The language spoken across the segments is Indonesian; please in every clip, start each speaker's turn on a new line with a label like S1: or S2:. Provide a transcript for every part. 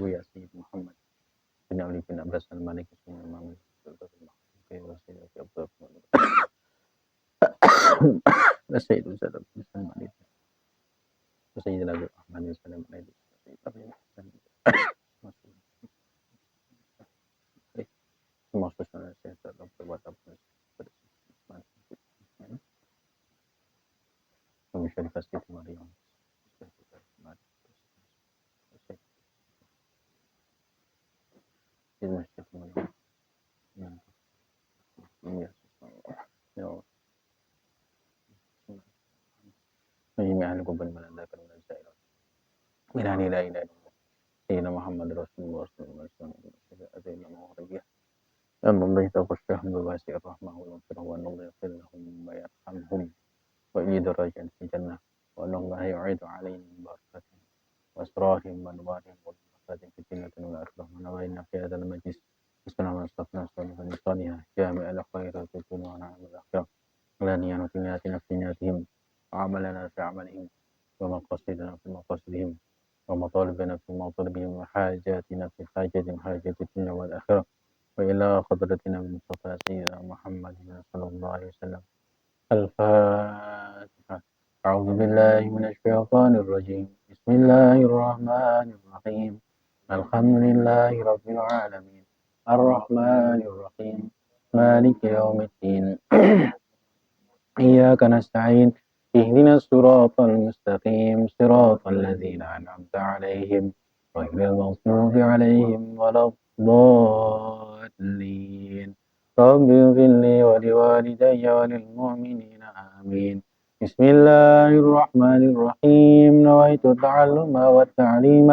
S1: ya Sayyid Muhammad bin Ali bin Abbas al-Malik Imam Sayyid Ustaz Muhammad Sayyid Abu Ahmad sallallahu alaihi wasallam maksud saya dalam perbuatan Syarifah Siti Maryam Sayyidina Muhammad Rasulullah sallallahu alaihi wasallam Allah taqassahum bi wasi'ir rahmah wa maghfirah wa Allah yaghfir lahum wa yarhamhum wa idrajan fi jannah wa Allah yu'idu alaihim barakatih wa asrarihim wa anwarihim wa barakatih fi jannatin wa akhirah wa nawayna fi hadzal majlis bismillah wa astagfirullah wa salihah jami'al khairati dunya wa na'mal akhirah la niyanatina fi niyatihim wa amalana fi amalihim wa maqasidana fi maqasidihim wa matalibana fi matalibihim wa hajatina fi hajati dunya wal akhirah وإلى حضرتنا المصطفى سيدنا محمد صلى الله عليه وسلم الفاتحة أعوذ بالله من الشيطان الرجيم بسم الله الرحمن الرحيم الحمد لله رب العالمين الرحمن الرحيم مالك يوم الدين إياك نستعين اهدنا الصراط المستقيم صراط الذين أنعمت عليهم غير المغضوب عليهم ولا الضالين رب اغفر لي ولوالدي وللمؤمنين آمين بسم الله الرحمن الرحيم نويت التعلم والتعليم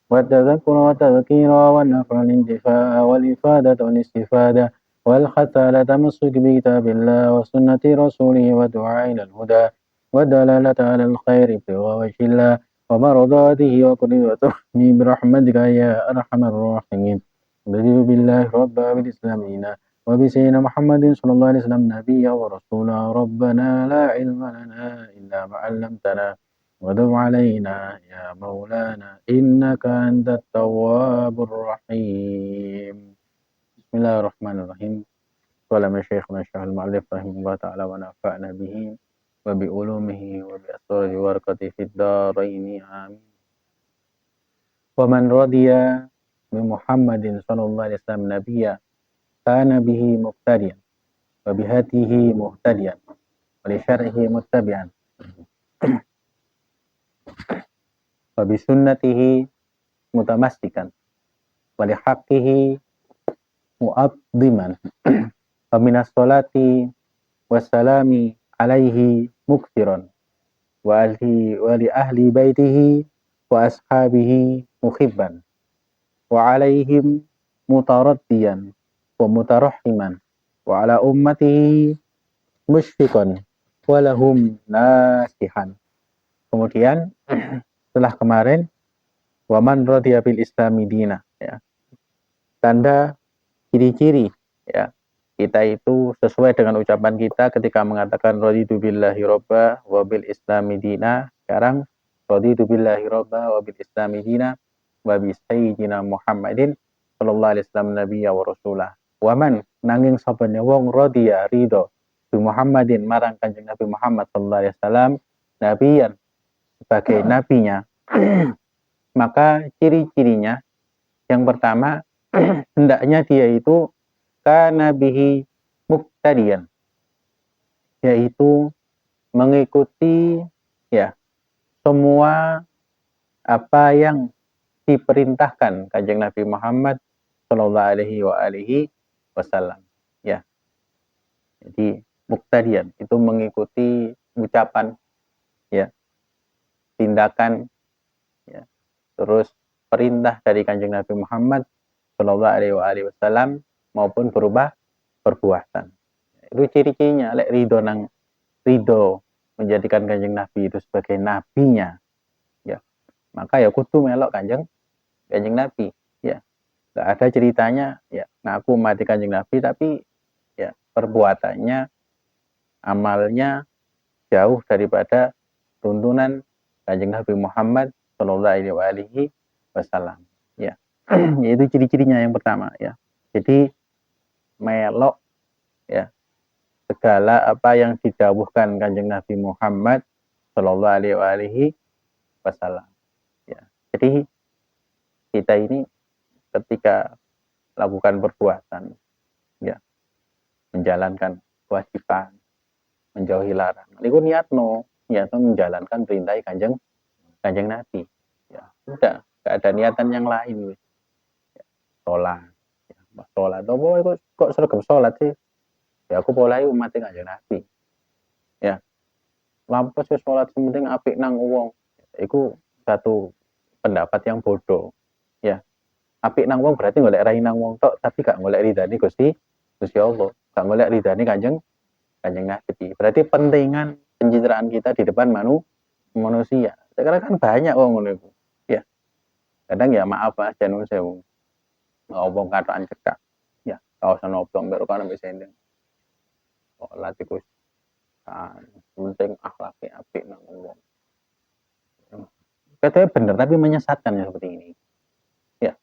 S1: والتذكر والتذكير والنفع الانتفاع والإفادة والاستفادة والحث على تمسك بكتاب الله وسنة رسوله والدعاء إلى الهدى والدلالة على الخير ابتغاء وجه الله ومرضاته وقربته برحمتك يا أرحم الراحمين رضيت بالله ربا بالإسلام دينا وبسيدنا محمد صلى الله عليه وسلم نبيا ورسولا ربنا لا علم لنا إلا ما علمتنا وتب علينا يا مولانا إنك أنت التواب الرحيم بسم الله الرحمن الرحيم قال شيخنا الشيخ المؤلف رحمه الله تعالى ونفعنا به وبعلومه وبأسرار ورقته في الدارين آمين ومن رضي بمحمد صلى الله عليه وسلم نبيا كان به مقتديا وبهديه مهتديا ولشرعه متبعا وبسنته متمسكا ولحقه مؤظما ومن الصلاة والسلام عليه مكثرا ولأهل بيته وأصحابه محبا وعليهم مترديا ومترحما وعلى أمته musyfiqan walahum nasihan. Kemudian setelah kemarin waman radiya bil islami dina, ya. Tanda ciri-ciri, ya. Kita itu sesuai dengan ucapan kita ketika mengatakan raditu billahi robba wa bil islami dina. Sekarang raditu billahi robba wa bil islami dina wa bi sayyidina Muhammadin sallallahu alaihi wasallam nabiyya wa rasulah. Waman nanging sabane wong radiya ridho bi Muhammadin marang Kanjeng Nabi Muhammad sallallahu alaihi wasallam nabiyan sebagai nabinya. Maka ciri-cirinya yang pertama hendaknya dia itu kana bihi muqtadiyan, yaitu mengikuti ya semua apa yang diperintahkan Kanjeng Nabi Muhammad sallallahu alaihi wasallam, ya. Jadi muqtadiyan itu mengikuti ucapan, ya, tindakan, ya, terus perintah dari Kanjeng Nabi Muhammad sallallahu alaihi wasallam maupun berubah perbuatan. Itu ciri-cirinya lek ridho menjadikan Kanjeng Nabi itu sebagai nabinya, ya. Maka ya kudu melok Kanjeng Nabi, ya. Enggak ada ceritanya ya ngaku mati Kanjeng Nabi tapi ya perbuatannya, amalnya jauh daripada tuntunan Kanjeng Nabi Muhammad sallallahu alaihi wasallam, ya. Yaitu ciri-cirinya yang pertama ya. Jadi melok ya segala apa yang didawuhkan Kanjeng Nabi Muhammad Shallallahu Alaihi Wasallam. Ya. Jadi kita ini ketika lakukan perbuatan, ya menjalankan kewajiban, menjauhi larangan. Itu niatno menjalankan perintah Kanjeng Nabi. Ya, udah, gak ada niatan yang lain. Ya, sholat, ya, sholat. Oh, kok seragam sholat sih? Ya aku mulai umat Kanjeng Nabi. Ya, lampus ke sholat penting apik nang wong. Itu satu pendapat yang bodoh. Ya, apik nang wong berarti golek rai nang wong tok, tapi gak golek ridani Gusti Allah. Gak golek ridani Kanjeng Nabi. Berarti pentingan pencitraan kita di depan manusia. Sekarang kan banyak wong ngono iku. Ya, kadang ya maaf Mas jangan sewu. Ngomong kataan cekak. Ya, kawasan oblong baru kan sampai sendeng. Sholat iku penting akhlaknya apik nang wong. Katanya benar tapi menyesatkan ya seperti ini. Ya,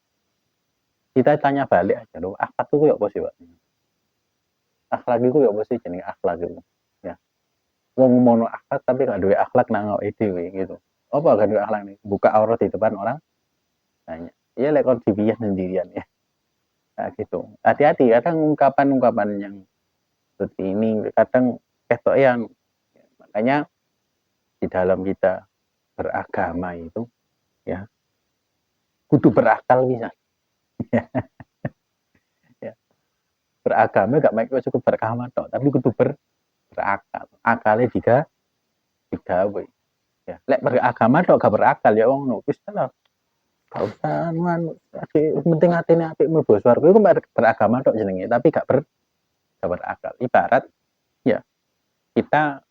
S1: kita tanya balik aja loh, akhlak itu ya apa sih, Pak? Akhlak itu ya apa sih jenenge akhlak itu? Ya. Wong ngono akhlak tapi gak duwe akhlak nang awake dhewe gitu. Apa gak duwe akhlak nih? Buka aurat di depan orang banyak. Ya lek kon dibiyen sendirian ya. Nah, gitu. Hati-hati kadang ungkapan-ungkapan yang seperti ini kadang ketok yang makanya di dalam kita beragama itu ya kudu berakal bisa. Ya. Beragama gak main cukup beragama tok, tapi kudu berakal. Akalnya digawe. Ya, lek beragama tok gak berakal ya wong no. Wis lah. Gak usah penting atine apik mlebu swarga iku beragama tok jenenge, tapi gak berakal. Ibarat ya kita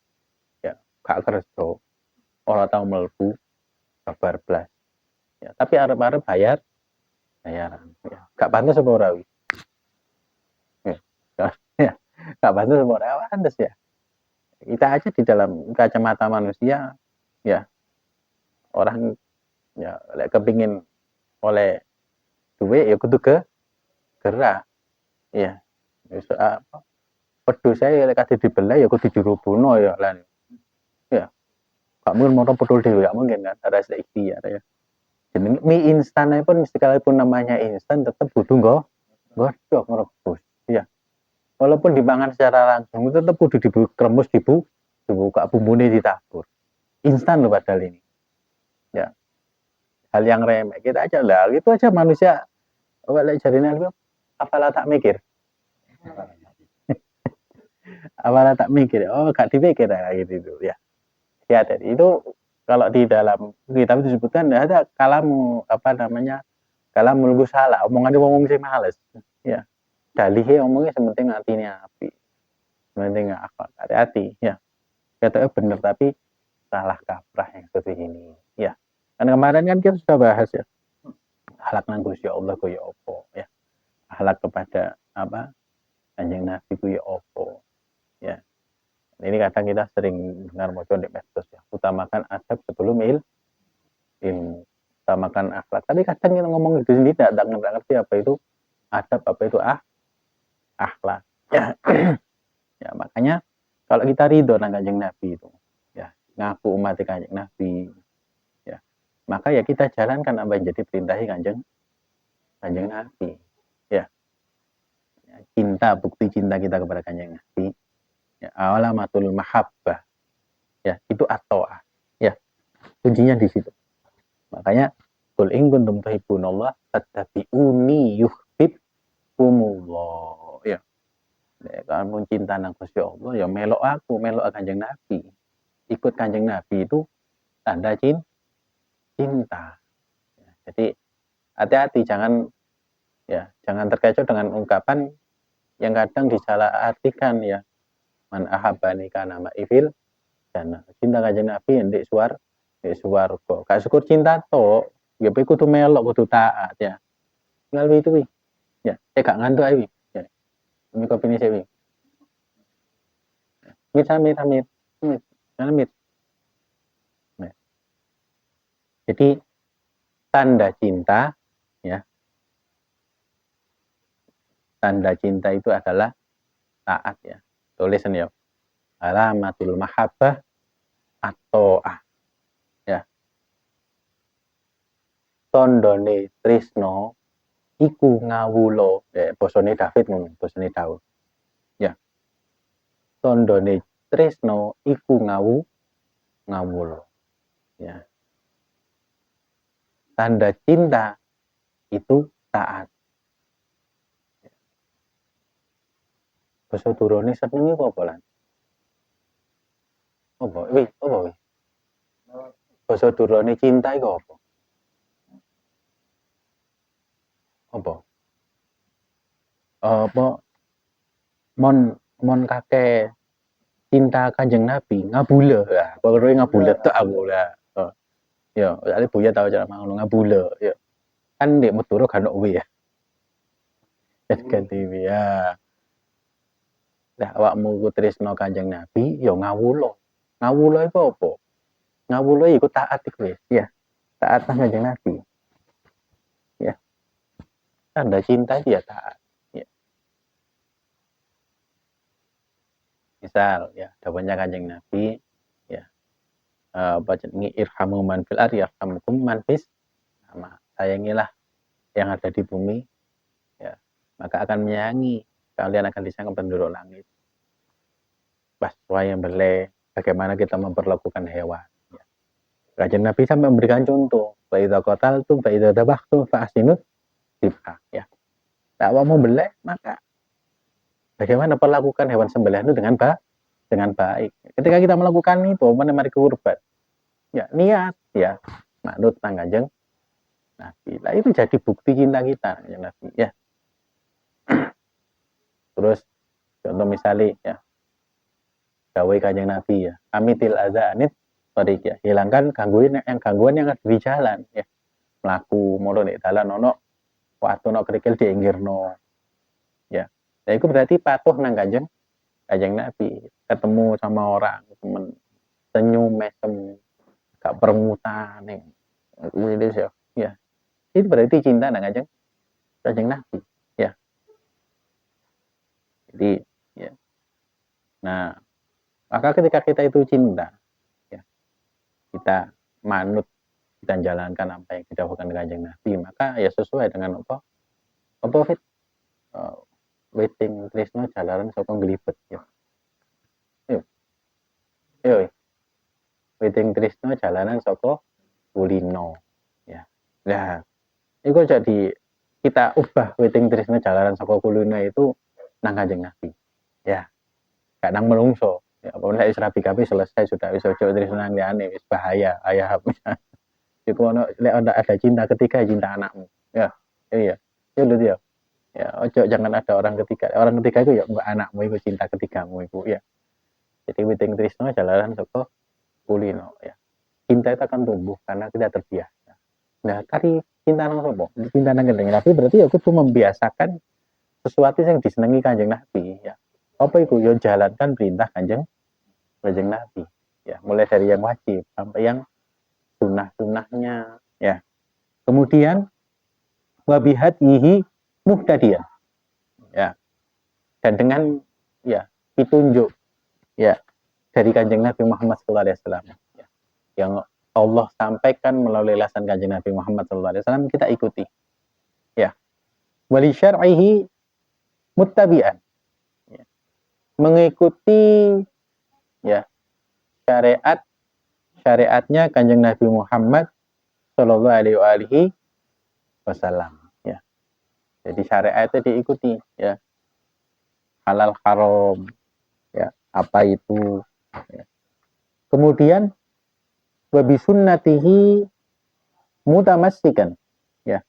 S1: ya gak kerja, ora tau mlebu kabar blas. Ya, tapi arep-arep bayaran. Ya, gak pantes apa ora wi? Ya, ya, gak pantes apa ora pantes ya. Kita aja di dalam kacamata manusia ya orang ya lek kepingin oleh duit ya kudu gerak ya wis apa pedus saya lek kate dibelai ya kudu dirubuno ya lan ya gak mungkin mau pedul dhewe gak mungkin kan harus ada ikhtiar ya jeneng mie instan pun sekalipun namanya instan tetap butuh godok merebus ya walaupun dipangan secara langsung tetap kudu dikremus dibuka bumbune ditabur instan loh padahal ini ya hal yang remeh kita aja lah itu aja manusia lek jarine apalah tak mikir apalah tak mikir oh gak dipikir ya gitu ya ya jadi itu kalau di dalam kitab disebutkan ada kalam apa namanya kalam menunggu salah omongannya ngomong sih males ya dalihnya omongnya sementing hatinya api sementing akhlak hati-hati ya katanya benar tapi salah kaprah yang seperti ini ya kan kemarin kan kita sudah bahas ya akhlak nang Gusti Allah ku ya opo ya akhlak kepada apa Kanjeng Nabi ku ya opo ya ini kadang kita sering dengar moco di medsos ya utamakan adab sebelum ilmu utamakan akhlak tapi kadang kita ngomong itu sendiri tidak ngerti apa itu adab apa itu akhlak ya, ya makanya kalau kita ridho nang Kanjeng Nabi itu ya ngaku umat Kanjeng Nabi ya maka ya kita jalankan apa yang jadi perintah Kanjeng Nabi ya cinta bukti cinta kita kepada Kanjeng Nabi ya awalamatul mahabbah ya itu at-ta'ah ya kuncinya di situ makanya qul in kuntum tuhibbunallah fattabi'uni yuhibbukumullah ya kamu cinta nang Gusti Allah ya melok aku melok Kanjeng Nabi ikut Kanjeng Nabi itu tanda cinta ya, jadi hati-hati jangan ya jangan terkecoh dengan ungkapan yang kadang disalahartikan ya man ahabbani kana ma'ifil jannah cinta Kanjeng Nabi ndek swarga gak syukur cinta to ya kudu melok kudu taat ya tinggal itu wi ya gak ngantuk ae wi ya ini kopi ini saya wi samir samir samir nah, jadi tanda cinta ya tanda cinta itu adalah taat ya. Tulisan ya. Alamatul mahabbah atau ya. Tondone tresno iku ngawulo. Bosone David ngono, bosone Daud. Ya. Tondone tresno iku ngawulo. Ya. Tanda cinta itu taat. Basa turune senenge apa lan? Apa? Apa? Basa turune cinta iku apa? Apa? Apa mon kakek cinta Kanjeng Nabi ngabula ya. Pokoke ngabula tok aku lah. Ya, ali Buya tau cara ngono ngabula ya. Kan ndek meturo kan kuwi ya. Ganti ya. Lah awakmu ku tresno Kanjeng Nabi ya ngawula. Ngawula iku apa? Ngawula iku taat iku ya. Taat nang Kanjeng Nabi. Ya. Tanda cinta itu ya taat. Ya. Misal ya, dawuhnya Kanjeng Nabi ya. Baca ini irhamu man fil ardi yarhamukum man fis sama. Sayangilah yang ada di bumi ya. Maka akan menyayangi kalian akan disayang penduduk langit. Bahwa yang belai bagaimana kita memperlakukan hewan. Ya. Kanjeng Nabi sampai memberikan contoh. Fa'idha qataltum fa'idha dabahtum fa'asinut dibha. Ya. Kalau mau belai maka bagaimana perlakukan hewan sembelihan itu dengan baik. Ketika kita melakukan itu, menemani kurban, ya niat ya, manut nang Kanjeng Nabi. Nah itu jadi bukti cinta kita Kanjeng Nabi. Ya. Terus contoh misalnya ya, dawai Kanjeng Nabi ya, amitil azanit tarik ya, hilangkan gangguan yang ada di jalan ya, melaku mulu nih dalan ono waktu no kerikil dienggirno ya. Nah itu berarti patuh nang Kanjeng Nabi, ketemu sama orang temen senyum mesem gak permutaan nih ya itu berarti cinta nang Kanjeng Nabi ya. Jadi ya, nah maka ketika kita itu cinta ya, kita manut dan jalankan apa yang didahulukan Kanjeng Nabi, maka ya sesuai dengan apa fit waiting tresno jalaran saka nglibet ya. Yo waiting tresno jalanan saka kulino ya. Nah itu jadi kita ubah waiting tresno jalanan saka kulino itu nang Kanjeng Nabi ya, gak nang menungso ya. Apabila Rabi kabeh selesai sudah wis ojo tresno nang liyane wis bahaya ayah itu ada cinta ketiga cinta anakmu ya. Iya itu dia ya. Ojo jangan ada orang ketiga itu ya mbak anakmu itu cinta ketigamu itu ya. Jadi waiting tresno jalanan saka kulino ya. Cinta itu akan tumbuh karena kita terbiasa. Nah tadi cinta nang sapa? Cinta nang Kanjeng Nabi berarti ya kudu membiasakan sesuatu yang disenangi Kanjeng Nabi ya. Apa itu? Ya jalankan perintah Kanjeng Nabi ya, mulai dari yang wajib sampai yang sunnah-sunnahnya ya. Kemudian wabihatihi muhtadiyan ya, dan dengan ya ditunjuk ya dari Kanjeng Nabi Muhammad SAW ya, yang Allah sampaikan melalui lisan Kanjeng Nabi Muhammad SAW kita ikuti ya. Wali syar'ihi muttabi'an ya, mengikuti ya syariatnya Kanjeng Nabi Muhammad Shallallahu Alaihi Wasallam ya. Jadi syariat itu diikuti ya, halal haram ya apa itu ya. Kemudian wabi sunnatihi mutamassikan ya.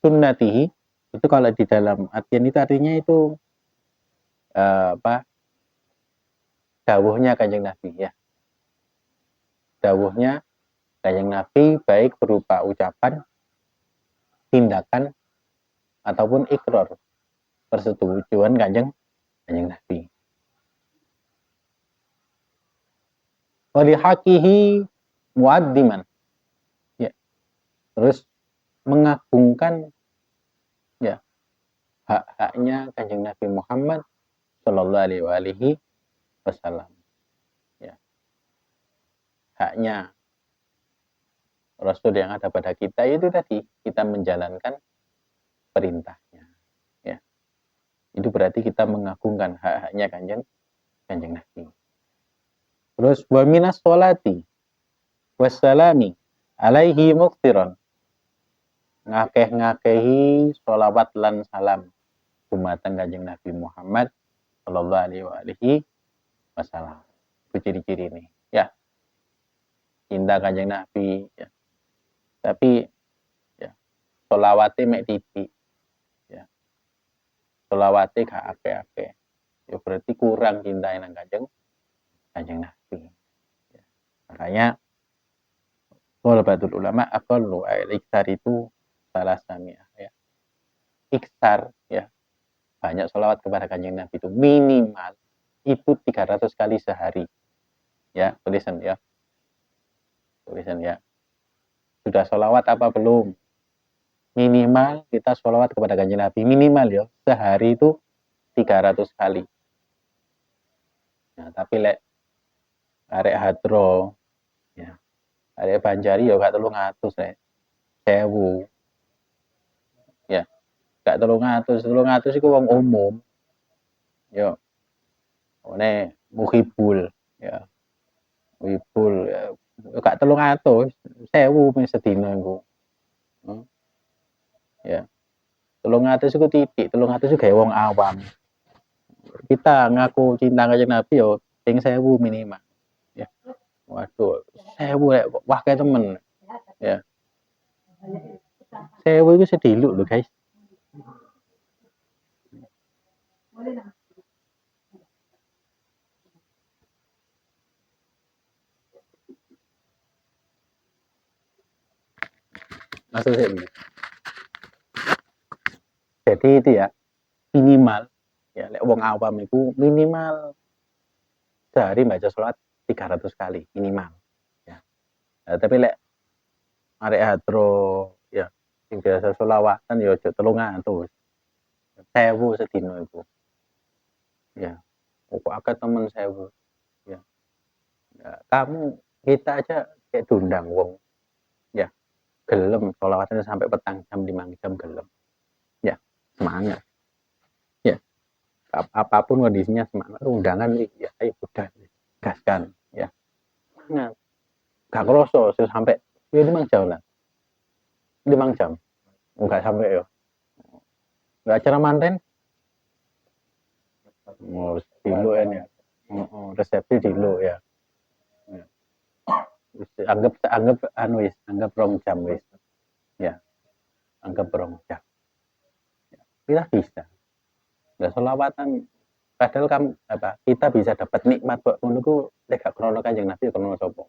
S1: Sunnatihi itu kalau di dalam artian itu artinya itu dawuhnya Kanjeng Nabi ya. Dawuhnya Kanjeng Nabi baik berupa ucapan, tindakan ataupun ikrar persetujuan Kanjeng Nabi. Wali hakihi muaddiman ya. Terus mengagungkan hak-haknya Kanjeng Nabi Muhammad Shallallahu Alaihi Wasallam. Ya. Haknya Rasul yang ada pada kita itu tadi kita menjalankan perintahnya. Ya. Itu berarti kita mengagungkan hak-haknya Kanjeng Nabi. Terus wa minas sholati wassalami alaihi muqtiran. Ngakeh-ngakehi sholawat lan salam dumateng Kanjeng Nabi Muhammad Shallallahu Alaihi Wasallam. Itu ciri-ciri ini. Ya, cinta Kanjeng Nabi. Ya. Tapi ya, sholawatnya mek titik. Ya, sholawatnya gak akeh-akeh. Ya berarti kurang cinta nang Kanjeng Nabi. Ya. Makanya Batul ulama aqallu al-iksar itu salah samiah ya. Iksar ya. Banyak sholawat kepada Kanjeng Nabi itu minimal itu 300 kali sehari. Ya, tulisan ya. Tulisan ya. Sudah sholawat apa belum? Minimal kita sholawat kepada Kanjeng Nabi minimal ya. Sehari itu 300 kali. Nah, tapi lek arek hadro ya. Arek Banjari ya gak 300 rek. 1000. Ya. Gak 300, 300 iku wong umum. Yo. One muhibul ya. Muhibul ya. Gak 300, 1000 ping sedina iku. Ya. 300 iku titik, 300 iku gawe wong awam. Kita ngaku cinta kanjeng Nabi yo ping 1000 minimal. Ya. Waduh, 1000 rek wah kae temen. Ya. 1000 iku sediluk lho, guys. Maksud saya ini. Jadi itu ya minimal ya lek wong awam itu minimal sehari baca sholat 300 kali minimal ya. Nah, tapi lek arek hadro ya sing biasa sholawatan ya aja 300. 1000 sedina iku. Ya. Kok akeh temen 1000. Ya. Ya. Kamu kita aja kayak diundang wong. Ya. Gelem sholawatan sampai petang jam 5 jam gelem. Ya, semangat. Ya. Apapun kondisinya semangat undangan ya ayo udah gaskan ya. Semangat. Gak kroso sampai ya 5 jam lah. 5 jam. Enggak sampai ya. Enggak acara manten. Oh, dulu ya. Resepsi dulu ya. Ya. Anggap anu wis, anggap rong jam wis. Ya, anggap rong jam. Ya. Kita bisa. Enggak selawatan padahal kamu apa kita bisa dapat nikmat kok ngono ku lek gak krono Kanjeng Nabi krono sapa.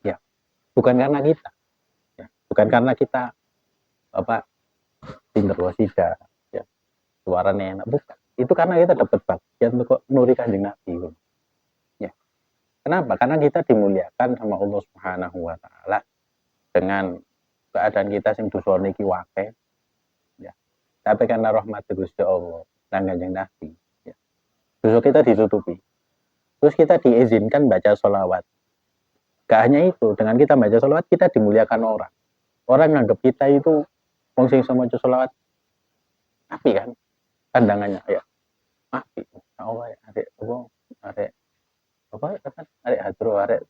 S1: Ya, bukan karena kita. Ya, bukan karena kita apa pinter wasida ya. Suaranya enak bukan. Itu karena kita dapat bagian kok nuri Kanjeng Nabi. Ya. Kenapa? Karena kita dimuliakan sama Allah Subhanahu wa taala dengan keadaan kita sing dosane iki akeh. Ya. Tapi karena rahmat Gusti Allah dan Kanjeng Nabi, ya. Dosa kita ditutupi. Terus kita diizinkan baca sholawat. Gak hanya itu, dengan kita baca sholawat kita dimuliakan orang. Orang nganggap kita itu wong sing iso maca sholawat. Api kan? Pandangannya ya. Api. Allah arek apa? Arek apa kan? Arek hadro, arek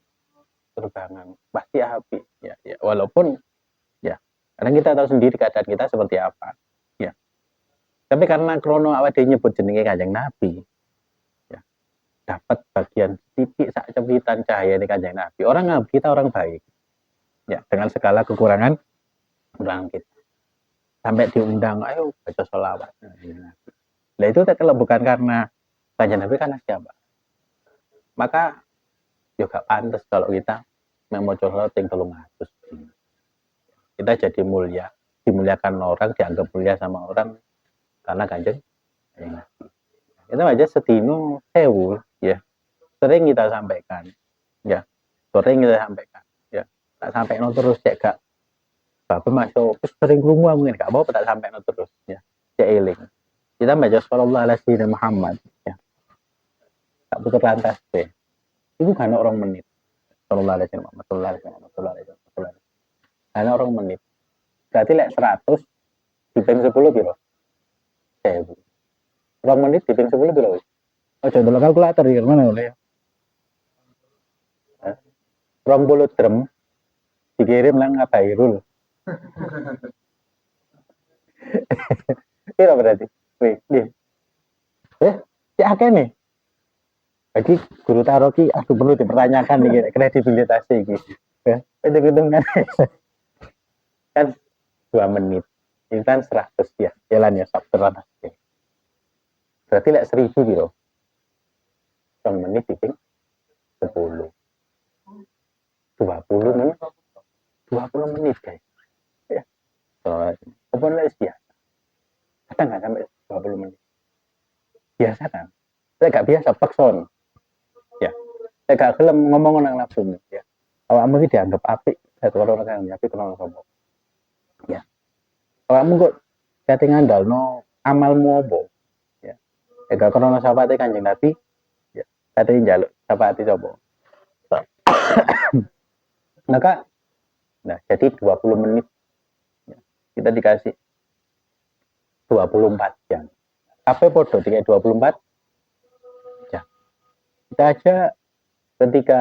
S1: terbangan. Pasti api. Ya, ya. Walaupun ya, karena kita tahu sendiri keadaan kita seperti apa. Ya. Tapi karena krono awake nyebut jenenge Kanjeng Nabi, ya, dapat bagian titik sak cepitan cahaya di Kanjeng Nabi. Orang nganggap kita orang baik. Ya, dengan segala kekurangan kita. Sampai diundang, ayo baca sholawat. Nah itu kalau bukan karena Kanjeng Nabi karena siapa? Maka juga pantas kalau kita mau sholawat yang 300. Kita jadi mulia, dimuliakan orang, dianggap mulia sama orang karena Kanjeng Nabi. Kita aja setino 1000 ya. Sering kita sampaikan. Ya. Sering kita sampaikan. Ya. Tak sampai terus cek gak Bapak masuk sering rumah mungkin gak mau tak sampai terus ya. Cek eling. Kita baca sallallahu alaihi Muhammad ya. Tak putar lantas deh. Itu kan orang menit. Sallallahu alaihi Muhammad, sallallahu alaihi Muhammad, sallallahu alaihi Muhammad. Kan orang menit. Berarti lek 100 diping 10 piro? 1000. Orang menit diping 10 piro wis? Ojo ndelok kalkulator ya mana oleh. 20 drum dikirim nang Abairul. Piro berarti? Wih, ya akeh nih. Bagi guru taroki, aku perlu dipertanyakan nih kredibilitasnya iki. Ya, hitung kan 2 menit. Ini kan 100 ya, jalan ya sabteran. Berarti lek 1000 piro? 2 menit diping 10. 20 menit. 20 menit, guys. Ya. Apa lek biasa? Kadang nggak sampai 20 menit. Biasa kan? Saya nggak biasa pakson. Ya. Saya nggak gelem ngomong nang langsung ya. Awakmu iki dianggap apik, satu orang kan tapi kenal sopo. Ya. Awakmu kok kate ngandalno amalmu apa? Ya. Gak krono syafaate Kanjeng Nabi. Ya. Kate njaluk syafaate sapa? Maka nah jadi 20 menit ya. Kita dikasih 24 jam. Apa podo 24 jam. Kita aja ketika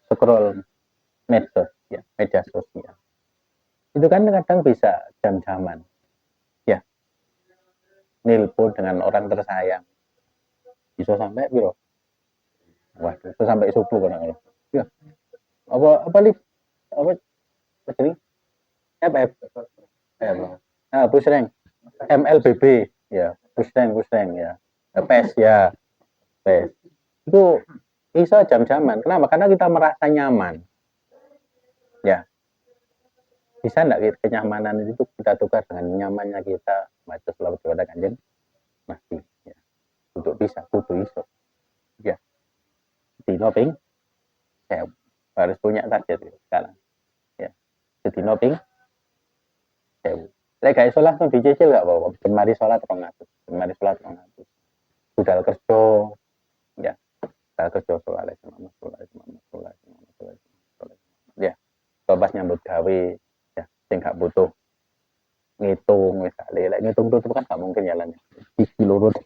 S1: scroll medsos ya, media sosial. Itu kan kadang bisa jam-jaman. Ya. Nelpon dengan orang tersayang. Bisa sampai piro? Waduh, bisa sampai subuh kan. Ya. Apa lift? Apa jadi? FF. Push rank. MLBB ya, push rank ya. PES ya. PES. Itu bisa jam-jaman. Kenapa? Karena kita merasa nyaman. Ya. Bisa enggak kenyamanan itu kita tukar dengan nyamannya kita baca selawat kepada Kanjeng Nabi ya. Untuk bisa kudu iso. Ya. Dino ping saya harus punya target sekarang. Ya. Dino ping saya. Lek gak iso langsung dicicil gak apa-apa. Mari salat 200. Mari salat 200. Budal kerja ya. Budal kerja saleh sama saleh. Ya. Pas nyambut gawe ya sing gak butuh ngitung misalnya, ngitung tuh kan gak mungkin jalannya gigi lurut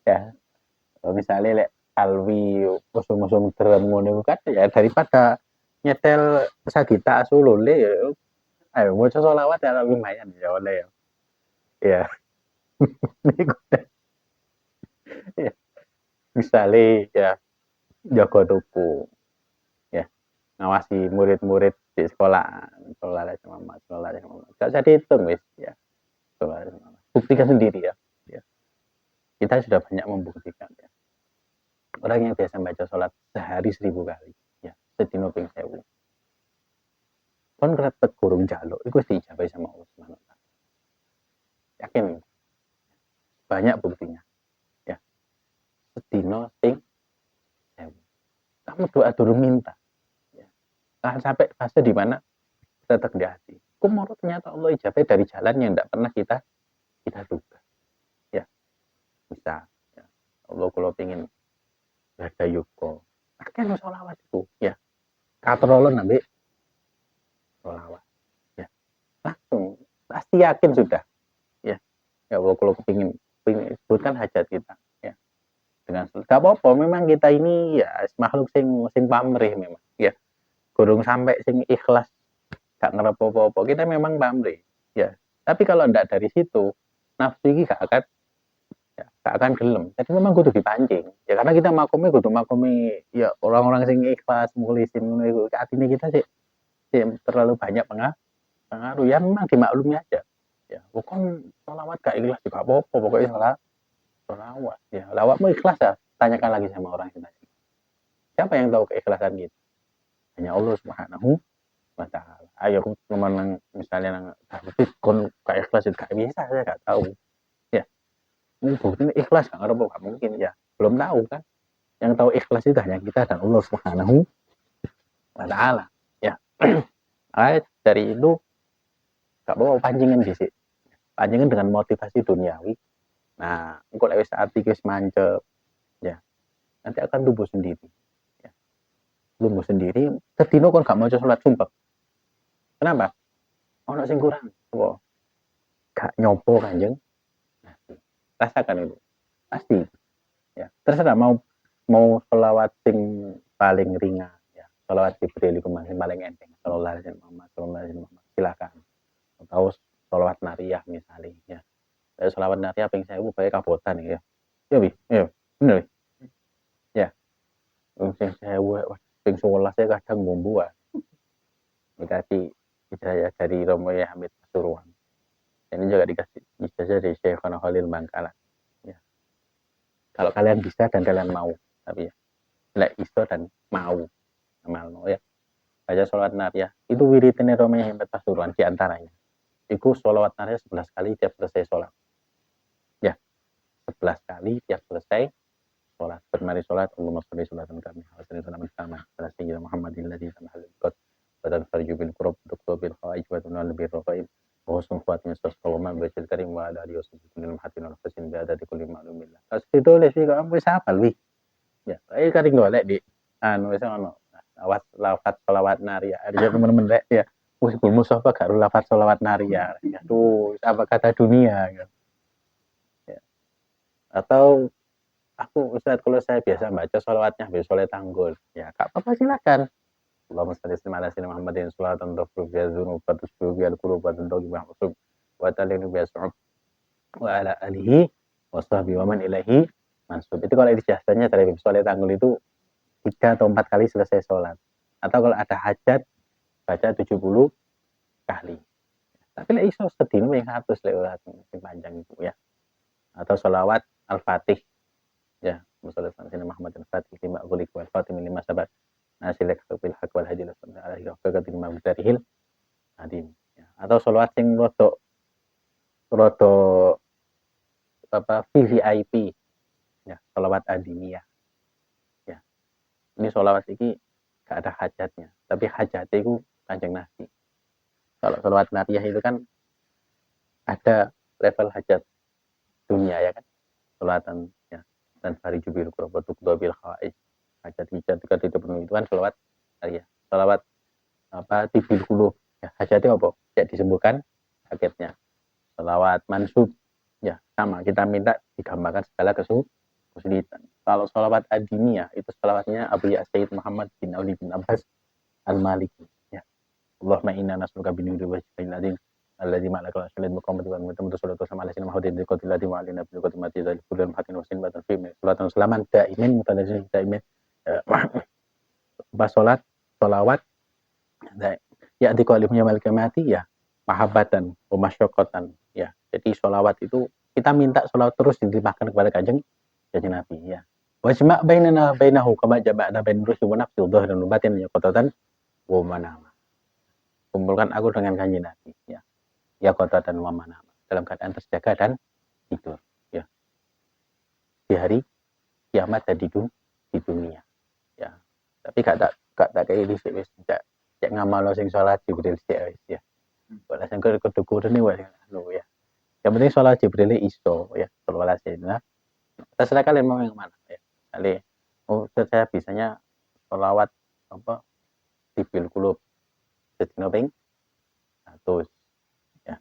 S1: ya misalnya alwi usung-usung drum ngono kan ya daripada nyetel sagita asulule ya ayo maca selawat ya lumayan ya oleh ya ya misalnya ya jaga tuku ya ngawasi murid-murid di sekolah gak usah dihitung wis ya buktikan sendiri ya. Kita sudah banyak membuktikan ya. Orang yang biasa baca sholat sehari 1000 kali ya sedino ping 1000 kon kretek gurung jaluk itu diijabahi sama Allah Subhanahu wa taala. Yakin banyak buktinya ya sedino ping 1000 kamu doa dulu minta ya. Nah, sampai fase di mana tetap di hati kumoro ternyata Allah ijabahi dari jalan yang tidak pernah kita duga ya bisa ya. Allah kalau pengen ada yuko akhirnya sholawat itu ya katrolon nabi sholawat ya langsung pasti yakin sudah ya ya Allah kalau pengen sebutkan hajat kita ya dengan gak apa-apa memang kita ini ya makhluk sing pamrih memang ya gurung sampai sing ikhlas gak ngerep apa-apa kita memang pamrih ya tapi kalau ndak dari situ nafsu ini gak akan gelem. Jadi memang kudu dipancing. Ya karena kita makome kudu makome ya orang-orang sing ikhlas mukhlisin ngono iku. Atine kita sih terlalu banyak pengaruh. Ya memang dimaklumi aja. Ya, bukan sholawat gak ikhlas juga apa-apa, pokoknya sholawat. Ya, lawakmu ikhlas ya? Tanyakan lagi sama orang yang tadi. Siapa yang tahu keikhlasan kita? Hanya Allah Subhanahu wa taala. Ayo ngomong misalnya nang kon gak ikhlas gak bisa saya gak tahu. Buktinya ikhlas gak ngerti gak mungkin ya belum tahu kan yang tahu ikhlas itu hanya kita dan Allah Subhanahu wa taala ya. Dari itu gak bawa pancingan di sini panjenengan dengan motivasi duniawi. Nah, engko lek wis ati wis mancep, ya, nanti akan tumbuh sendiri. Ya. Tumbuh sendiri, sedino kon gak maca salat sumpah. Kenapa? Ono sing kurang. Apa? Gak nyopo Kanjeng. Rasakan itu. Pasti. Ya. Terserah mau selawat sing paling ringan, ya. Selawat Jibril itu masih paling enteng. Sallallahu alaihi wasallam. Silakan. Atau selawat nariyah misalnya, ya. Selawat nariyah ping 1000 bae kabotan ya. Ya, Bi. Ya. Bener. Ya. Ping 1000 ping 11 ya kadang ngombo wae. Dikasih ijazah dari Romo ya Hamid Pasuruan. Ini juga dikasih ijazah dari Syekhona Khalil Bangkalan. Ya. Kalau kalian bisa dan kalian mau, tapi ya, lek iso dan mau, amalno ya. Baca sholawat nariyah itu wiridnya Romo ya Hamid Pasuruan diantaranya. Iku sholawat nariyah 11 kali tiap selesai sholat. Ya, 11 kali tiap selesai sholat. Bermari sholat, Allahumma sholli sholatan kami. Wassalamualaikum warahmatullahi wabarakatuh. Muhammadin ladzi tamhal al-qad badan farju bil qurub duktu bil khawaij wa tunal bil raqaib wa husnul khatimah sallallahu alaihi wa karim wa ala alihi wasallam hatin al fasin bi adadi kulli ma'lumillah. Terus ditulis iki kok wis hafal wi. Ya, iki kari golek di anu wis ono. Lafaz sholawat nariyah. Ada teman-teman lek ya. Wis musofa gak lafaz sholawat nariyah. Aduh, apa kata dunia gitu. Ya. Atau aku Ustaz kalau saya biasa baca sholawatnya habis sholat tanggul. Ya, gak apa-apa silakan. Allahumma shalli ala sayyidina Muhammadin sholatan tafruq biha dzunub wa tusbihu biha al-qulub wa tadawwi biha al-usub wa talinu biha su'ub wa ala alihi wa sahbihi wa man ilaihi mansub. Itu kalau ijazahnya dari sholat tanggul itu 3 atau 4 kali selesai sholat. Atau kalau ada hajat baca 70 kali. Tapi lek iso sedino yang 100 lek panjang itu ya. Atau sholawat al-fatih ya. Musholli sayyidina Muhammadin fatih lima ughliq wal fatih lima sabat. Nasilek bil haq wal hadi alaihi wa qadil mabdarihil adim. Atau sholawat sing rada apa VVIP ya, sholawat adiniyah. Ya. Ini sholawat iki gak ada hajatnya, tapi hajatnya itu Kanjeng Nabi. Kalau sholawat nariyah itu kan ada level hajat dunia ya kan. Sholawatan ya dan hari jubil qurbatuk dobil khawaij. Hajat ketika dipenuhi itu kan sholawat nariyah. Sholawat apa tibil qulub ya, hajatnya apa? Ya disembuhkan sakitnya. Sholawat mansub ya sama, kita minta digambarkan segala kesulitan. Kalau sholawat adiniyah itu sholawatnya Abu Ya'said Muhammad bin Ali bin Abbas al-Maliki ya. Allahumma inna nas'aluka bi nuri wajhil ladin alladzi ma'alaka sallallahu muqammad wa mutamadu salatu sama ala sayyidina Muhammadin qad ladzi wa alina bil qadmati dzal kullu hakin wa sinbatan fi salatan selaman daimin mutanazzil daimin salat sholawat ya di qalimnya mal qiyamati ya mahabbatan wa masyaqqatan ya. Jadi sholawat itu kita minta sholawat terus dilimpahkan kepada Kanjeng Nabi ya. Wajma' bainana bainahu kama jama'na bain rusul wa nafsi dhahran batin ya qatatan wa manama. Kumpulkan aku dengan Kanjeng Nabi ya. Ya qatatan wa manama. Dalam keadaan terjaga dan tidur ya. Di hari kiamat dan di dunia ya. Tapi gak tak kayak ini wis cek ngamal sing salat Jibril wis ya. Wala sing kudu ne wae ya. Yang penting salat Jibril iso ya. Sallallahu alaihi wasallam. Terserah kalian mau yang mana ya. Kali saya bisanya sholawat apa tibil qulub sedina ping 100 ya.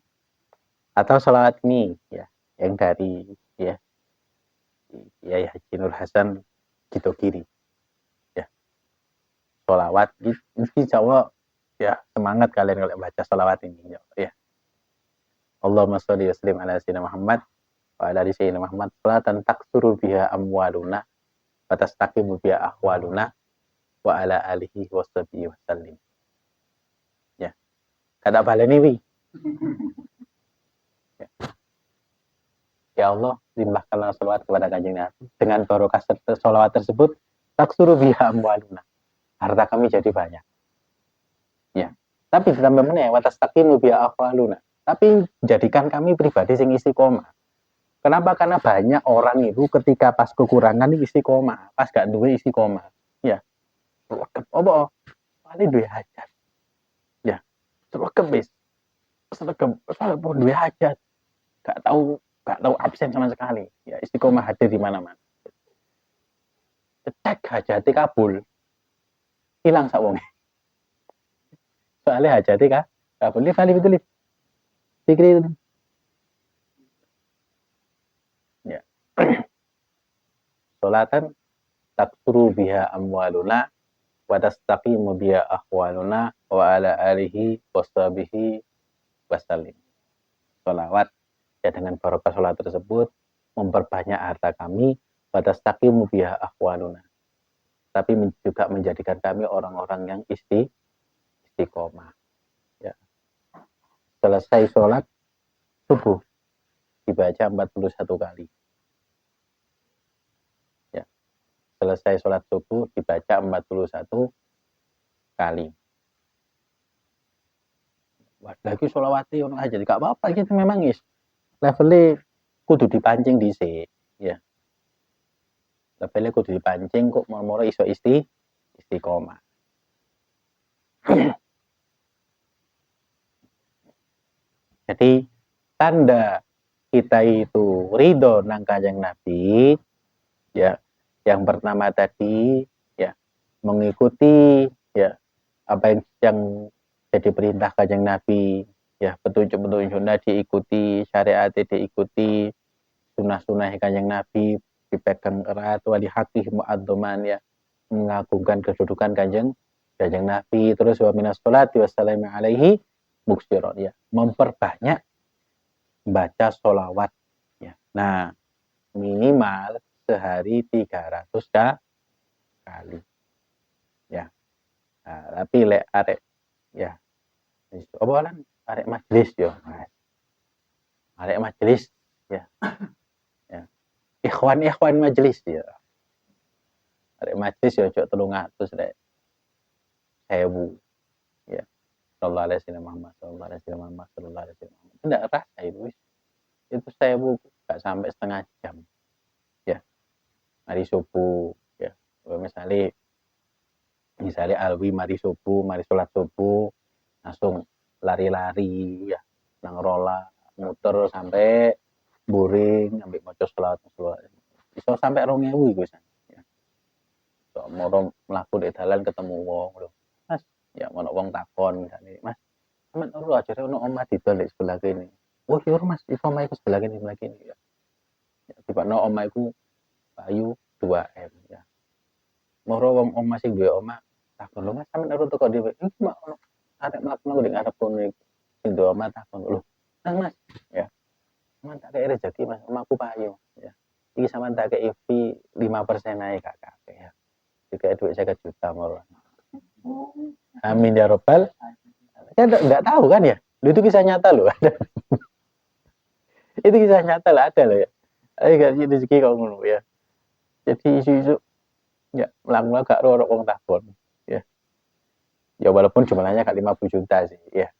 S1: Atau sholawat ini ya yang dari ya Kiai Haji Nur Hasan Gito Kiri ya. Sholawat insyaallah ya, semangat kalian kalau baca sholawat ini ya. Allahumma sholli wa sallim ala sayyidina Muhammad wa ala ali sayyidina Muhammad salatan taksuru biha amwaluna wa tastaqimu biha ahwaluna wa ala alihi wa sahbihi wa sallim. Ya. Kata baleni wi. Ya. Ya Allah, limpahkanlah sholawat kepada Kanjeng Nabi. Dengan barokah sholawat tersebut, taksuru biha amwaluna. Harta kami jadi banyak. Ya. Tapi ditambah meneh wa tastaqimu biha ahwaluna. Tapi jadikan kami pribadi sing istiqomah. Kenapa? Karena banyak orang itu ketika pas kekurangan istiqomah, pas gak duwe istiqomah. Ya. Apa? Paling duwe hajat. Ya. Sregep wis. Sregep, soalnya duwe hajat. gak tahu absen sama sekali. Ya istiqomah hadir di mana-mana. Cek hajati kabul, hilang sak wong. Soalnya hajati kabul. Lif betul lif. Fikri itu. Ya. Salatan taksuru biha amwaluna wa tastaqimu biha ahwaluna wa ala alihi washabihi wasallim. Salawat ya dengan barokah salat tersebut memperbanyak harta kami wa tastaqimu biha ahwaluna. Tapi juga menjadikan kami orang-orang yang istiqomah. Ya. Selesai sholat subuh dibaca 41 kali. Ya. Selesai sholat subuh dibaca 41 kali. Wah, lagi sholawati ono aja gak apa-apa gitu memang levelnya kudu dipancing dhisik, ya. Levelnya kudu dipancing kok moro-moro iso istiqomah. Jadi tanda kita itu ridho nang Kanjeng Nabi, ya, yang pertama tadi ya mengikuti ya apa yang jadi perintah Kanjeng Nabi, ya petunjuk-petunjuknya diikuti, syariat diikuti, sunah-sunah Kanjeng Nabi dipegang erat, wali haqih mu'addoman, ya mengagungkan kedudukan Kanjeng Nabi. Terus wa minas sholati wassalamu alaihi muksiron, ya memperbanyak baca sholawat, ya. Nah minimal sehari 300 kali, ya. Nah, tapi lek arek ya apa kan arek majelis yo, arek majelis ya, ya. Ikhwan majelis ya, arek majelis yo cok 300 rek 1000, ya. Sallallahu alaihi wasallam Muhammad, sallallahu alaihi wasallam Muhammad, sallallahu alaihi wasallam. Tidak rasa itu 1000 gak sampai setengah jam, ya. Mari subuh, ya. Misalnya alwi mari subuh, mari sholat subuh, langsung lari-lari, ya, nang rola, muter sampai buring, sampai maca sholat, bisa sampai 2000 iku ya. So, moro mlaku di dalan ketemu wong lho. Mas, ya ono wong takon misalnya, Mas, sampean ora ajare ono omah didol di sebelah kene. Oh, iya Mas, iku omah iku sebelah kene ya. Ya tibane omah iku Bayu 2M ya. Moro wong omah sing duwe omah takon lho Mas, sampean ora teko dhewe. Iki mak ono arek mlaku ning ngarep kono iku. Sing duwe omah takon lho. Mas, ya. Sampean tak kei rezeki Mas, omahku payu ya. Iki sampean tak kei fee 5% ae gak kabeh ya. Dikei duit 50 juta moro. Amin ya robbal. Saya enggak tahu kan ya. Itu kisah nyata loh. Itu kisah nyata lah, ada loh ya. Ayo gak sih rezeki kok ngono ya. Jadi isu-isu ya melaku gak ro wong takon ya. Ya walaupun jumlahnya gak 50 juta sih ya.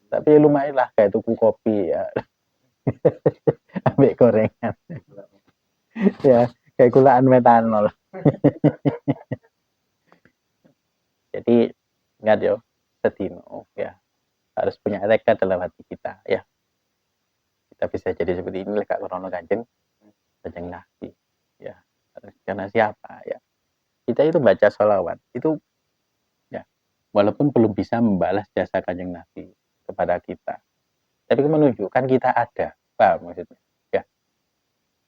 S1: Tapi lumayan lah kayak tuku kopi ya. Ambil gorengan. Ya, kayak gulaan metanol. Jadi ingat yo, sedino ya. Harus punya tekad dalam hati kita ya. Kita bisa jadi seperti ini Kak Krono Kanjeng Nabi ya. Karena siapa ya? Kita itu baca sholawat itu ya, walaupun belum bisa membalas jasa Kanjeng Nabi kepada kita, tapi menunjukkan kita ada, paham maksudnya? Ya,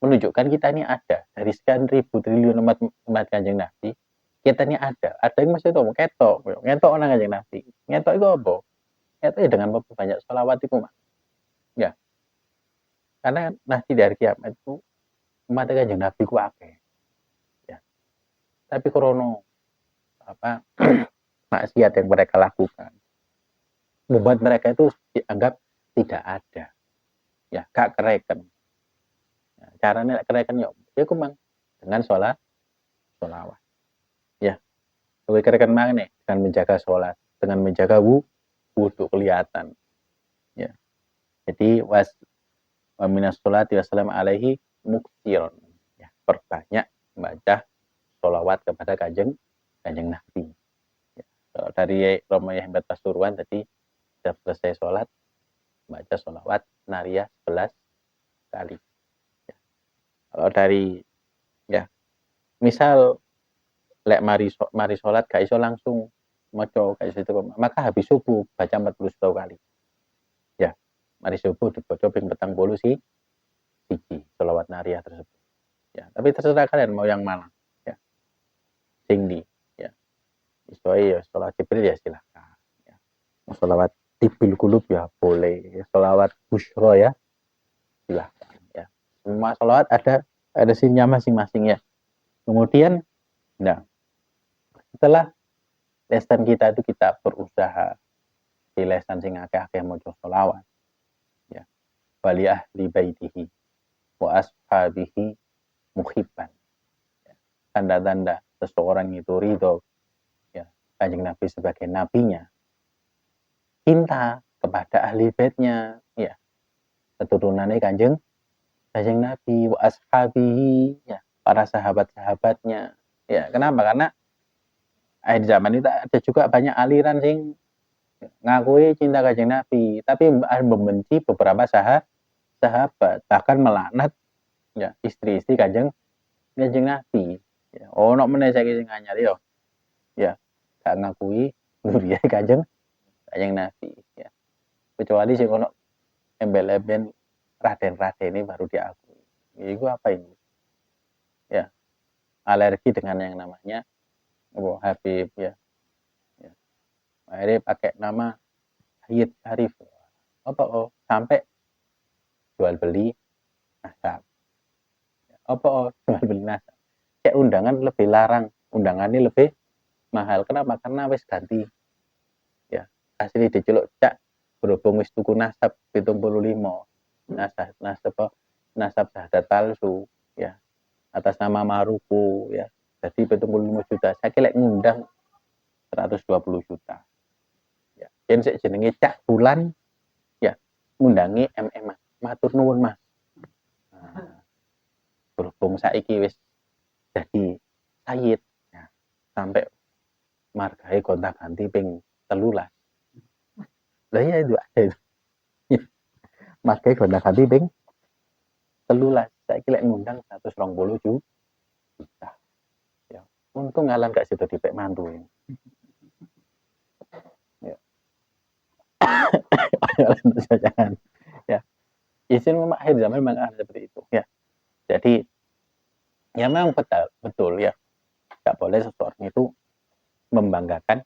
S1: menunjukkan kita ini ada dari sekian ribu triliun umat Kanjeng Nabi, kita ini ada yang masih itu ngetok orang Kanjeng Nabi, ngetok itu apa? Ngetok ya dengan memperbanyak sholawat itu mak, ya, karena nanti dari kiamat itu umat Kanjeng Nabi ku akeh, ya, tapi krono apa maksiat yang mereka lakukan membuat mereka itu dianggap tidak ada, ya gak kereken. Nah, caranya kereken ya kumang dengan sholawat, ya lebih kereken mana nih dengan menjaga sholat, dengan menjaga wudhu kelihatan, ya. Jadi wa minas sholati wassalamu alaihi muksir, ya perbanyak membaca sholawat kepada kanjeng Nabi. Ya. Dari Romayah Hembat Pasuruan tadi sudah selesai sholat baca sholawat nariyah 11 kali. Ya. Kalau dari ya misal lek mari sholat gak iso langsung maca gak iso itu, maka habis subuh baca 41 kali. Ya, mari subuh dibaca ping 40 siji selawat nariyah tersebut. Ya, tapi terserah kalian mau yang mana. Ya. Sing di ya. Iso ya selawat Jibril ya silakan. Ya. Selawat tibil kulub ya boleh. Selawat busyra ya silakan ya. Semua selawat ada sinnya masing-masing ya. Kemudian nah, setelah lesan kita itu kita berusaha di lesan sing akeh-akeh maca selawat ya. Bali ahli baitihi wa ashabihi muhibban. Ya. Tanda-tanda seseorang itu ridho ya Kanjeng Nabi sebagai nabinya, cinta kepada ahli baitnya ya, keturunannya Kanjeng Nabi wa ashabihi ya, para sahabat-sahabatnya ya. Kenapa? Karena di zaman itu ada juga banyak aliran sing ngakui cinta Kanjeng Nabi tapi membenci beberapa sahabat, bahkan melaknat ya istri-istri Kanjeng Nabi ya. Ono meneh saiki sing anyar yo ya gak ngakui duriye Kanjeng Nabi ya. Kecuali sing ono embel-embel Raden ini baru diakui. Itu apa ini? Ya, alergi dengan yang namanya Habib ya. Ya. Akhirnya pakai nama Sayyid Arif. Apa sampai jual beli nasab. Apa jual beli nasab? Kayak undangan lebih larang, undangannya lebih mahal. Kenapa? Karena wis ganti. Ya, asli diceluk cak berhubung wis tuku nasab 75. Nasab syahadat palsu ya atas nama Maruku ya. Jadi 75 juta. Saya kira ngundang 120 juta. Ya, yen sik jenenge cak bulan ya ngundangi MM matur nuwun Mas. Nah, berhubung saiki wis jadi Sayyid ya, sampai margae gonta-ganti ping 13. Lah iya itu ada itu. Margae gonta-ganti ping 13. Saiki lek ngundang 120 juta. Ya, untung ngalan gak sido dipek mantu. Ya. Jangan. Ya. Izin memakhir zaman memang ada seperti itu. Ya. Jadi ya memang betul ya. Gak boleh seseorang itu membanggakan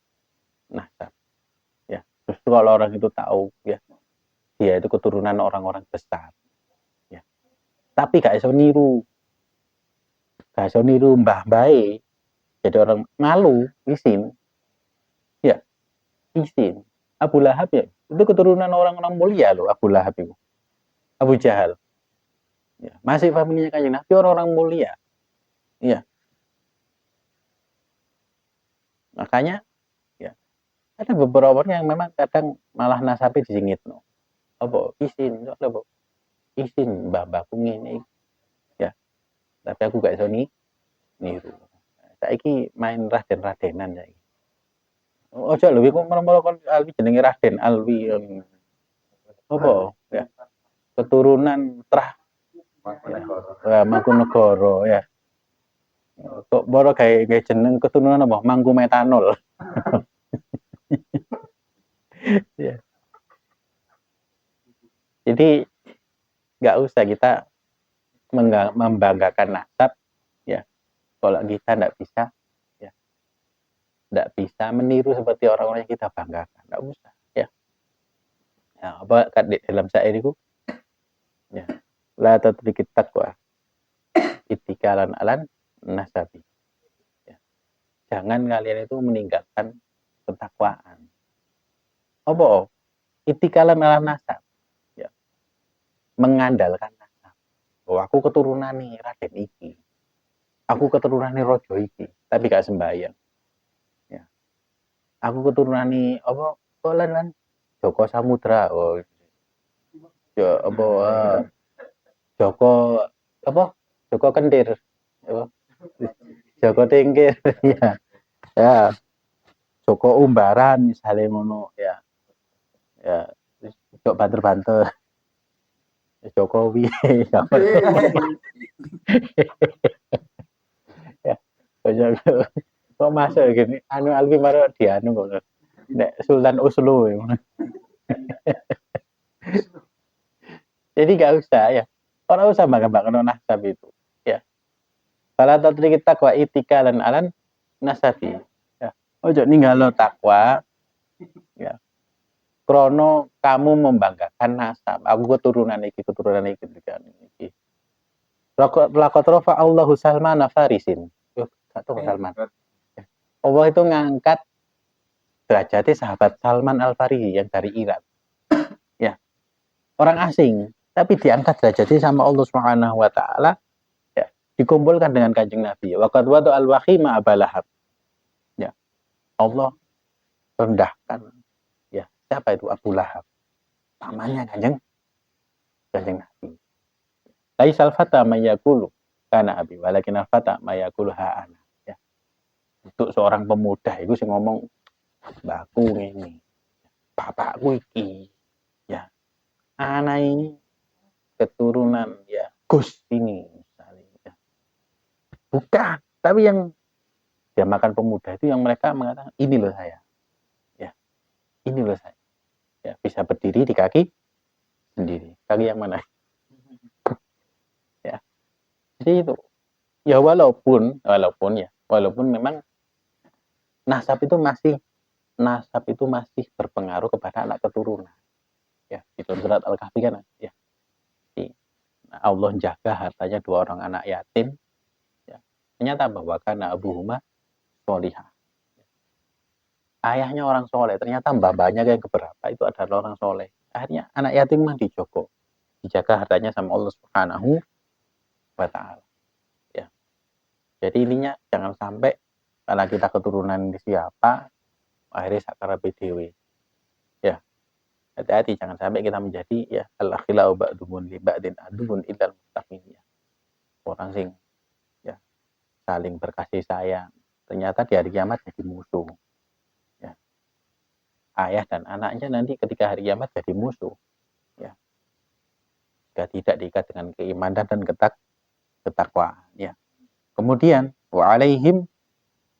S1: nasab. Ya. Justru kalau orang itu tahu ya dia itu keturunan orang-orang besar. Ya. Tapi gak iso niru. Gak iso niru mbah bae. Jadi orang malu, isin. Ya, isin. Abu Lahab ya, itu keturunan orang-orang mulia loh Abu Lahab itu. Abu Jahal. Ya, masih familinya Kanjeng Nabi orang-orang mulia. Iya. Makanya ya ada beberapa orang yang memang kadang malah nasabnya disingit no. Apa isin, apa isin mbah-mbahku ngene. Ya, tapi aku gak iso niru. Saiki main Raden-Radenan saiki. Ojo lho iku menawa kon Alwi jenenge Raden Alwi. Apa ya? Keturunan Trah Mangkunegara ya. Kok boro gawe jeneng keturunan apa? Mangku Metanol. Ya. Jadi nggak usah kita membanggakan nasab ya kalau kita nggak bisa ya nggak bisa meniru seperti orang-orang yang kita banggakan, nggak usah ya. Ya apa di dalam syair itu ya la tatrikit taqwa itikalan alan nasabi ya. Jangan kalian itu meninggalkan ketakwaan apa itikalan alan nasab ya mengandalkan nasab. Oh, aku keturunan nih Raden iki, aku keturunan nih Rojo iki tapi gak sembahyang ya. Aku keturunan nih apa lan Joko Samudra. Oh ya apa Joko apa Joko Kendir apa Joko Tingkir ya ya Joko Umbaran misalnya ngono ya ya Joko banter-banter Jokowi ya kok masuk gini anu Alfi Maro di anu kok nek Sultan Oslo ya. Jadi gak usah ya orang usah bangga-bangga nasab itu ya kalau tadi kita takwa itika dan alan nasabi ya ojo ninggalo takwa ya krono kamu membanggakan nasab aku keturunan iki lakot rofa Allahu Salman Farisin satu Salman Allah itu ngangkat derajatnya sahabat Salman Al Farisi yang dari Iran ya orang asing tapi diangkat derajatnya sama Allah Subhanahu wa taala ya dikumpulkan dengan Kanjeng Nabi waqad wadu al wakhima abalahab ya Allah rendahkan ya siapa itu Abu Lahab namanya Kanjeng Nabi laisal fata mayaqulu kana abi walakin al fata mayaqulu ha'ana ya untuk seorang pemuda itu sing ngomong mbakku ngene bapakku iki ya anak ini keturunan ya Gus ini misalnya ya. Bukan tapi yang dia makan pemuda itu yang mereka mengatakan ini loh saya ya ini loh saya ya bisa berdiri di kaki sendiri kaki yang mana ya jadi itu ya walaupun memang nasab itu masih berpengaruh kepada anak keturunan ya di surat Al-Kahfi kan ya Allah jaga hartanya dua orang anak yatim ya ternyata bahwa karena abuhuma solihah ayahnya orang soleh ternyata mbah-mbahnya kayak keberapa itu adalah orang soleh akhirnya anak yatim mah dijaga hartanya sama Allah Subhanahu wa taala ya jadi ininya jangan sampai karena kita keturunan di siapa akhirnya sakara BDW ya hati-hati jangan sampai kita menjadi ya al-akhilau ba'dumun li ba'din adun illal muttaqin ya orang sing ya saling berkasih sayang ternyata di hari kiamat jadi musuh ya ayah dan anaknya nanti ketika hari kiamat jadi musuh ya jika tidak diikat dengan keimanan dan ketakwaan ya kemudian wa alaihim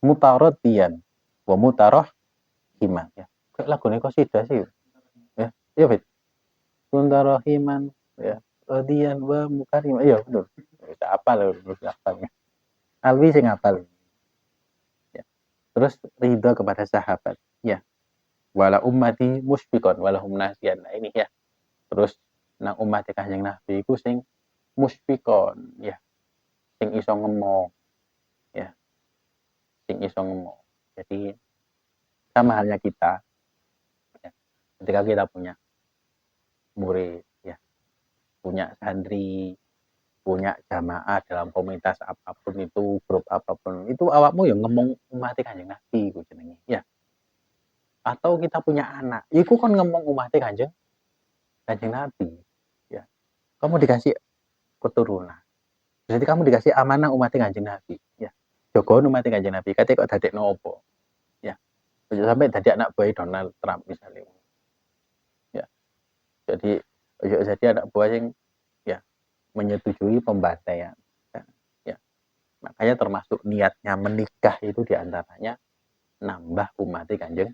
S1: mutaradiyan wa mutarahiman ya lagu ini qasidah sih ya iya bet mutarahiman ya radiyan wa mukarim iya betul bisa apa loh bisa apa Alwi sing apal ya terus ridha kepada sahabat ya wala ummati musfiqon wala hum nasiyan nah ini ya terus nang umat Kanjeng Nabi iku sing musfiqon ya sing iso ngomong ya sing iso ngomong jadi sama halnya kita ya, ketika kita punya murid ya punya santri punya jamaah dalam komunitas apapun itu grup apapun itu awakmu yang ngomong umat Kanjeng Nabi iku jenenge ya atau kita punya anak iku kan ngomong umat Kanjeng Nabi ya kamu dikasih keturunan jadi kamu dikasih amanah umat Kanjeng Nabi ya jogo umat Kanjeng Nabi kate kok dadekno opo ya sampai tadi anak buah Donald Trump misalnya ya jadi anak buah yang ya menyetujui pembantaian ya makanya termasuk niatnya menikah itu diantaranya nambah umat Kanjeng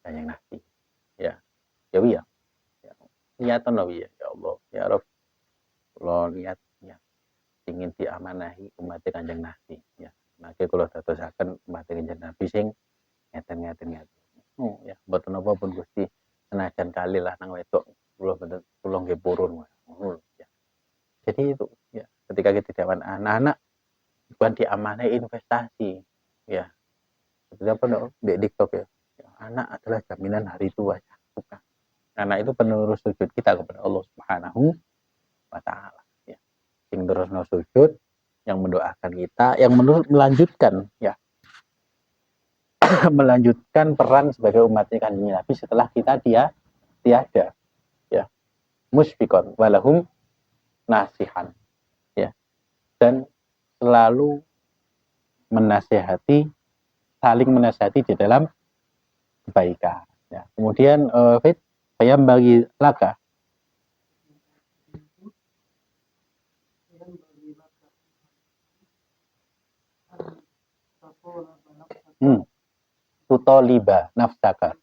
S1: Nabi ya ya niatan ya Allah ya Rabb lo niatnya ingin diamanahi umat Kanjeng Nabi ya maka kalau dadosaken umat Kanjeng Nabi sing ngeten oh ya mboten napa pun Gusti senajan kali lah nang wedok kula nggih purun ya jadi itu ya ketika kita zaman anak-anak bukan diamanahi investasi ya seperti apa di TikTok ya anak adalah jaminan hari tua bukan anak itu penerus sujud kita kepada Allah Subhanahu wa taala ya sing terusno sujud yang mendoakan kita yang melanjutkan ya melanjutkan peran sebagai umatnya Kanjeng Nabi setelah kita tiada ya musfikon walahum nasihan ya dan selalu saling menasihati di dalam kebaikan ya kemudian Fit bayam bagi laka Tutoliba nafsaka.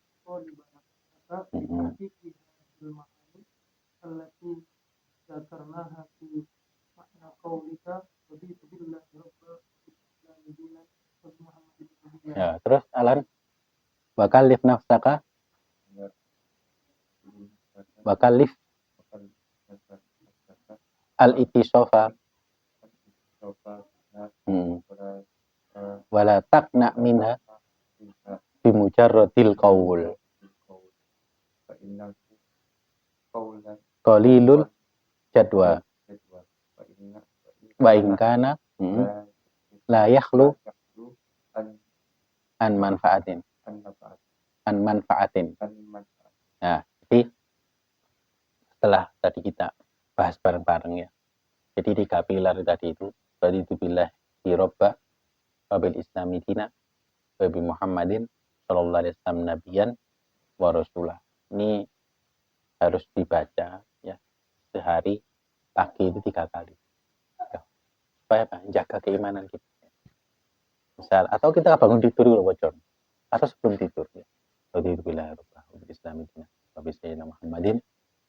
S1: Ya, terus Alan, wakallif nafsaka, wakallif al-itisofa, wala takna minha bimujarradil qaul. Qalilul jadwa wa ingkana la yakhlu an manfaatin. Nah, jadi setelah tadi kita bahas bareng-bareng ya. Jadi 3 pilar tadi itu billah di robba wabil islami dina wabi Muhammadin sallallahu alaihi wasallam nabiyan wa rasulah. Ini harus dibaca ya sehari, pagi itu 3 kali ya, supaya jaga keimanan kita. Misal, atau kita bangun tidur dulu bocor, atau sebelum tidur ya. Raditu billahi rabban wa bil islami dinan wa bi sayyidina Muhammadin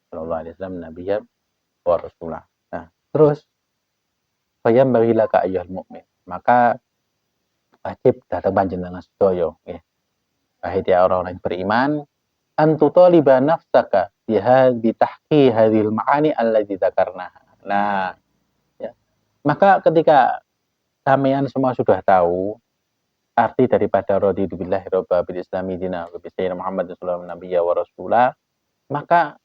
S1: sallallahu alaihi wasallam nabiyyan wa rasulah. Nah, terus fayam bagilaka ayyuhal mukmin, maka wajib datang panjenengan sedaya nggih. Wahai orang-orang yang beriman, antu taliba nafsaka bi tahqi hadhil ma'ani allati dzakarnaha. Nah, ya. Maka ketika sampean semua sudah tahu arti daripada raditu billahi rabba bil islami dina wa bi sayyidina Muhammad sallallahu alaihi wasallam wa rasulah, maka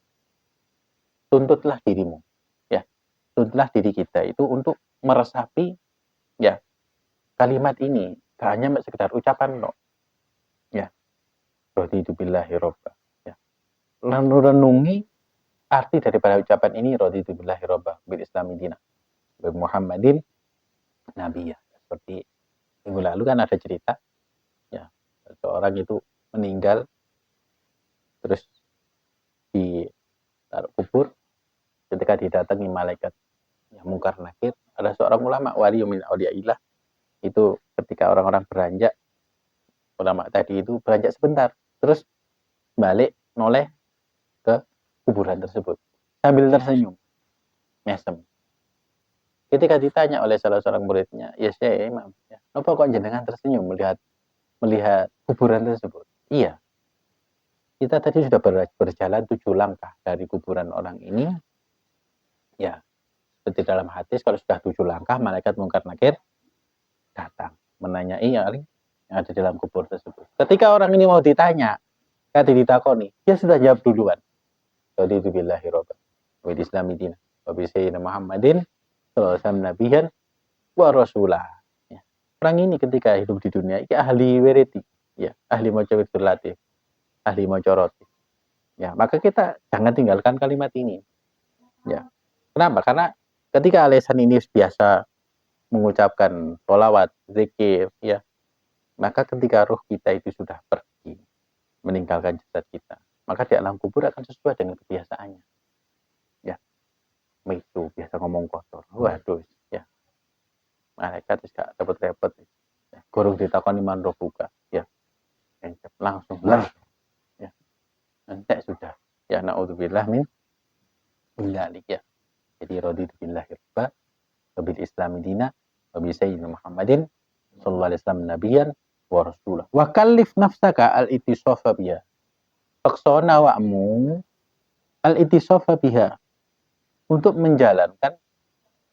S1: tuntutlah dirimu ya. Tuntutlah diri kita itu untuk meresapi ya kalimat ini, gak hanya sekedar ucapan no. Ya. Raditu billahi rabba ya. Renungi arti daripada ucapan ini, raditu billahi rabba bil islami dina wa Muhammadin nabiyya. Seperti minggu lalu kan ada cerita ya, seorang itu meninggal terus ditaruh kubur. Ketika didatangi malaikat yang mungkar nakir, ada seorang ulama wali min auliyaillah itu ketika orang-orang beranjak, ulama tadi itu beranjak sebentar terus balik noleh ke kuburan tersebut sambil tersenyum mesem. Ketika ditanya oleh salah seorang muridnya, ya saya imam ya, apa kok jenengan tersenyum melihat kuburan tersebut? Iya, kita tadi sudah berjalan 7 langkah dari kuburan orang ini ya. Seperti dalam hadis, kalau sudah 7 langkah malaikat mungkar nakir datang menanyai yang ada dalam kubur tersebut. Ketika orang ini mau ditanya, ketika ditakoni, dia sudah jawab duluan. Raditu billahi rabban wa bil islami dinan wa bi sayyidina Muhammadin sallallahu alaihi wasallam nabiyyan wa rasulah. Ya. Orang ini ketika hidup di dunia ini ahli wiriti, ya, ahli maca wirdul latif, ahli maca roti. Ya, maka kita jangan tinggalkan kalimat ini. Ya. Kenapa? Karena ketika lisan ini biasa mengucapkan sholawat, zikir, ya, maka ketika roh kita itu sudah pergi meninggalkan jasad kita, maka di alam kubur akan sesuai dengan kebiasaannya. Ya, itu biasa ngomong kotor. Waduh, ya, malaikat tidak dapat repot. Ya, gorong ditakoni man roh buka, ya, langsung lah, ya, nanti sudah. Ya, naudzubillah min dzalik ya. Jadi raditu billahi rabba wa bil islami dina wa bi sayyidina Muhammadin sallallahu alaihi wasallam nabiyyan wa rasulah. Wa kallif nafsaka al-ittisafa biha. Paksona wa'mu al-ittisafa biha, untuk menjalankan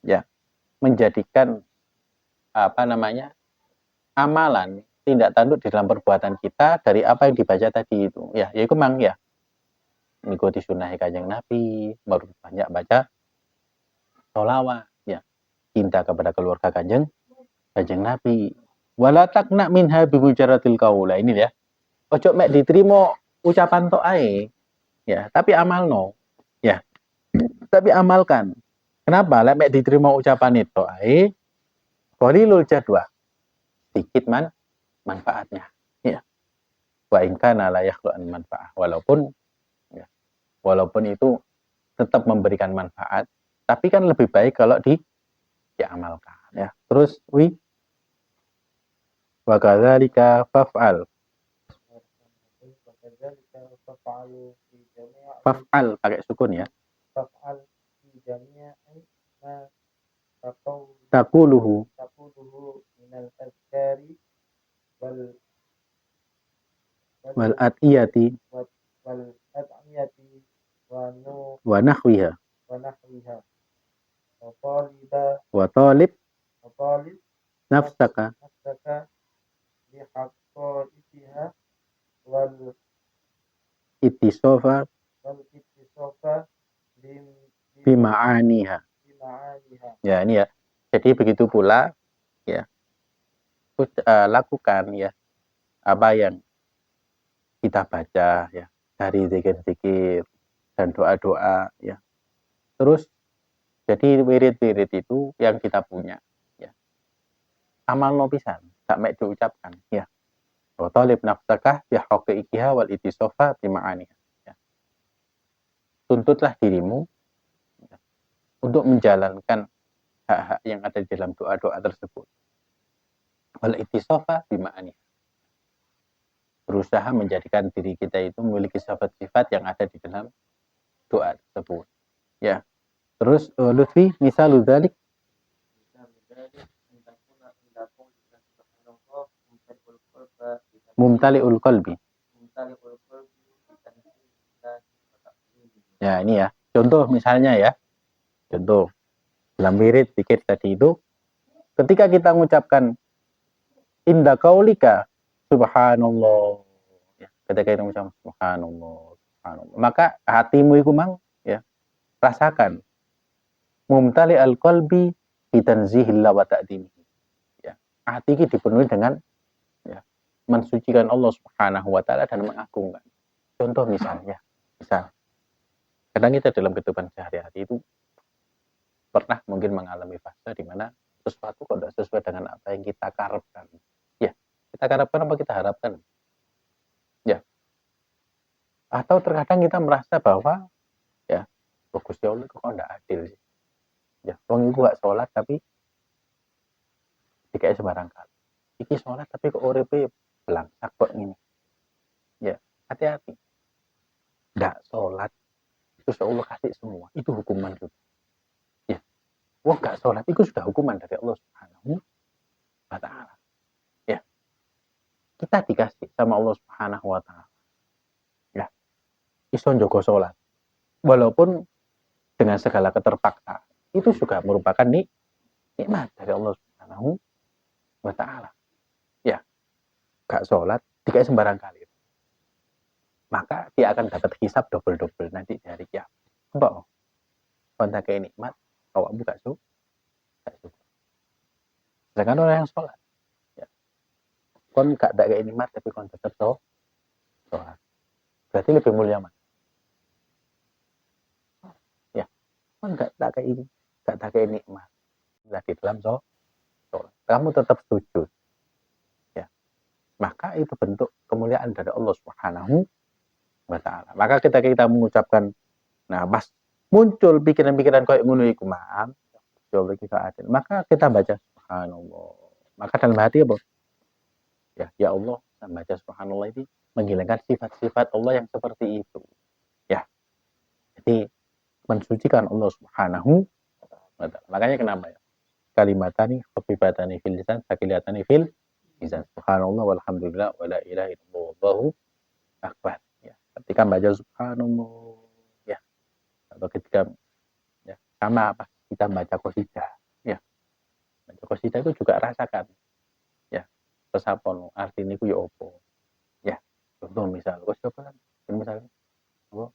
S1: ya, menjadikan amalan tindak tanduk di dalam perbuatan kita dari apa yang dibaca tadi itu ya, yaitu memang ya mengikuti sunnah Kanjeng Nabi, banyak baca sholawat ya, cinta kepada keluarga Kanjeng Nabi. Wala takna minha bi mujaratil qaula, ini ya. Ojo mek diterima ucapan tok ae ya, tapi amalno ya. Tapi amalkan. Kenapa? Lek mek diterima ucapan itu ae qalilul jadwa, sedikit manfaatnya ya. Wa in kana la yakhlu an manfaah, walaupun itu tetap memberikan manfaat, tapi kan lebih baik kalau diamalkan ya. Terus Wa kadzalika faf'al. Faf'al pakai sukun ya.
S2: Faf'al fi jami'i ma
S1: Taquluhu
S2: minal azkari wal
S1: wal atiyati
S2: wal ad'iyati
S1: wa nahwiha.
S2: wa nahwiha wa
S1: Wa
S2: talib
S1: nafsaka
S2: nafsaka bi haqqaiha wal
S1: ittisofa
S2: ittisafa
S1: bima'aniha.
S2: ma'aniha.
S1: Ya, ini ya. Jadi begitu pula ya. Lakukan ya apa yang kita baca ya dari zikir-zikir dan doa-doa ya. Terus jadi wirid-wirid itu yang kita punya ya. Amal no pisan, gak mek diucapkan ya. Wa talib nafsakah bi haqiqiha wal ittisofa bima'aniha. Ya. Tuntutlah dirimu ya, untuk menjalankan hak-hak yang ada di dalam doa-doa tersebut. Wal ittisofa bima'aniha. Berusaha menjadikan diri kita itu memiliki sifat-sifat yang ada di dalam doa tersebut. Ya. Terus Lutfi, misal dzalik mumtali'ul qalbi. Ya, ini ya. Contoh misalnya ya. Contoh dalam wirid zikir tadi itu ketika kita mengucapkan inda qaulika subhanallah ya, ketika kita mengucapkan subhanallah, subhanallah, maka hatimu itu mang ya rasakan mumtali al qalbi bitanzihillah wa ta'dimihi ya, hati ini dipenuhi dengan ya mensucikan Allah Subhanahu wa taala dan mengagungkan. Contoh misalnya kadang kita dalam kehidupan sehari-hari itu pernah mungkin mengalami fase di mana sesuatu kok tidak sesuai dengan apa yang kita harapkan. Ya, kita harapkan apa kita harapkan. Ya. Atau terkadang kita merasa bahwa ya, Gusti Allah kok tidak adil sih. Ya, wong iku gak sholat tapi dikai sembarang kali. Iki sholat tapi kok uripe belangsak kok ini. Ya, hati-hati. Tidak sholat terus Allah kasih semua. Itu hukuman juga. Ya. Wong gak sholat itu sudah hukuman dari Allah Subhanahu wa taala. Ya. Kita dikasih sama Allah Subhanahu wa taala. Ya. Iso njogo sholat. Walaupun dengan segala keterpaksaan. Itu juga merupakan nikmat dari Allah Subhanahu wa taala. Ya. Gak sholat dikai sembarang kali. Maka dia akan dapat hisab double-double nanti di hari kiamat. Apa? Kontak kayak nikmat, awakmu gak suka. Sedangkan orang yang sholat, ya, kon gak ada kayak nikmat tapi kon tetap sholat. Berarti lebih mulia mana? Ya, kon gak kayak nikmat. Lagi dalam sholat, kamu tetap sujud. Ya, maka itu bentuk kemuliaan dari Allah Subhanahu wa taala. Maka kita mengucapkan, nah pas muncul pikiran-pikiran kayak ngono iku mang, coba kita adil. Maka kita baca subhanallah. Maka dalam hati apa? Ya Allah, membaca subhanallah ini menghilangkan sifat-sifat Allah yang seperti itu. Ya. Jadi mensucikan Allah Subhanahu wa taala. Makanya kenapa ya? Kalimatani khafifatani fil lisan, sakilatani fil mizan. Subhanallah walhamdulillah wala ilaha illallah wallahu akbar. Ya. Ketika baca subhanallah ya, atau ketika ya, sama apa kita baca qasidah ya. Baca qasidah itu juga rasakan ya. Sesapon artinya itu ya opo. Ya. Contoh misal qasidah kan misalnya apa?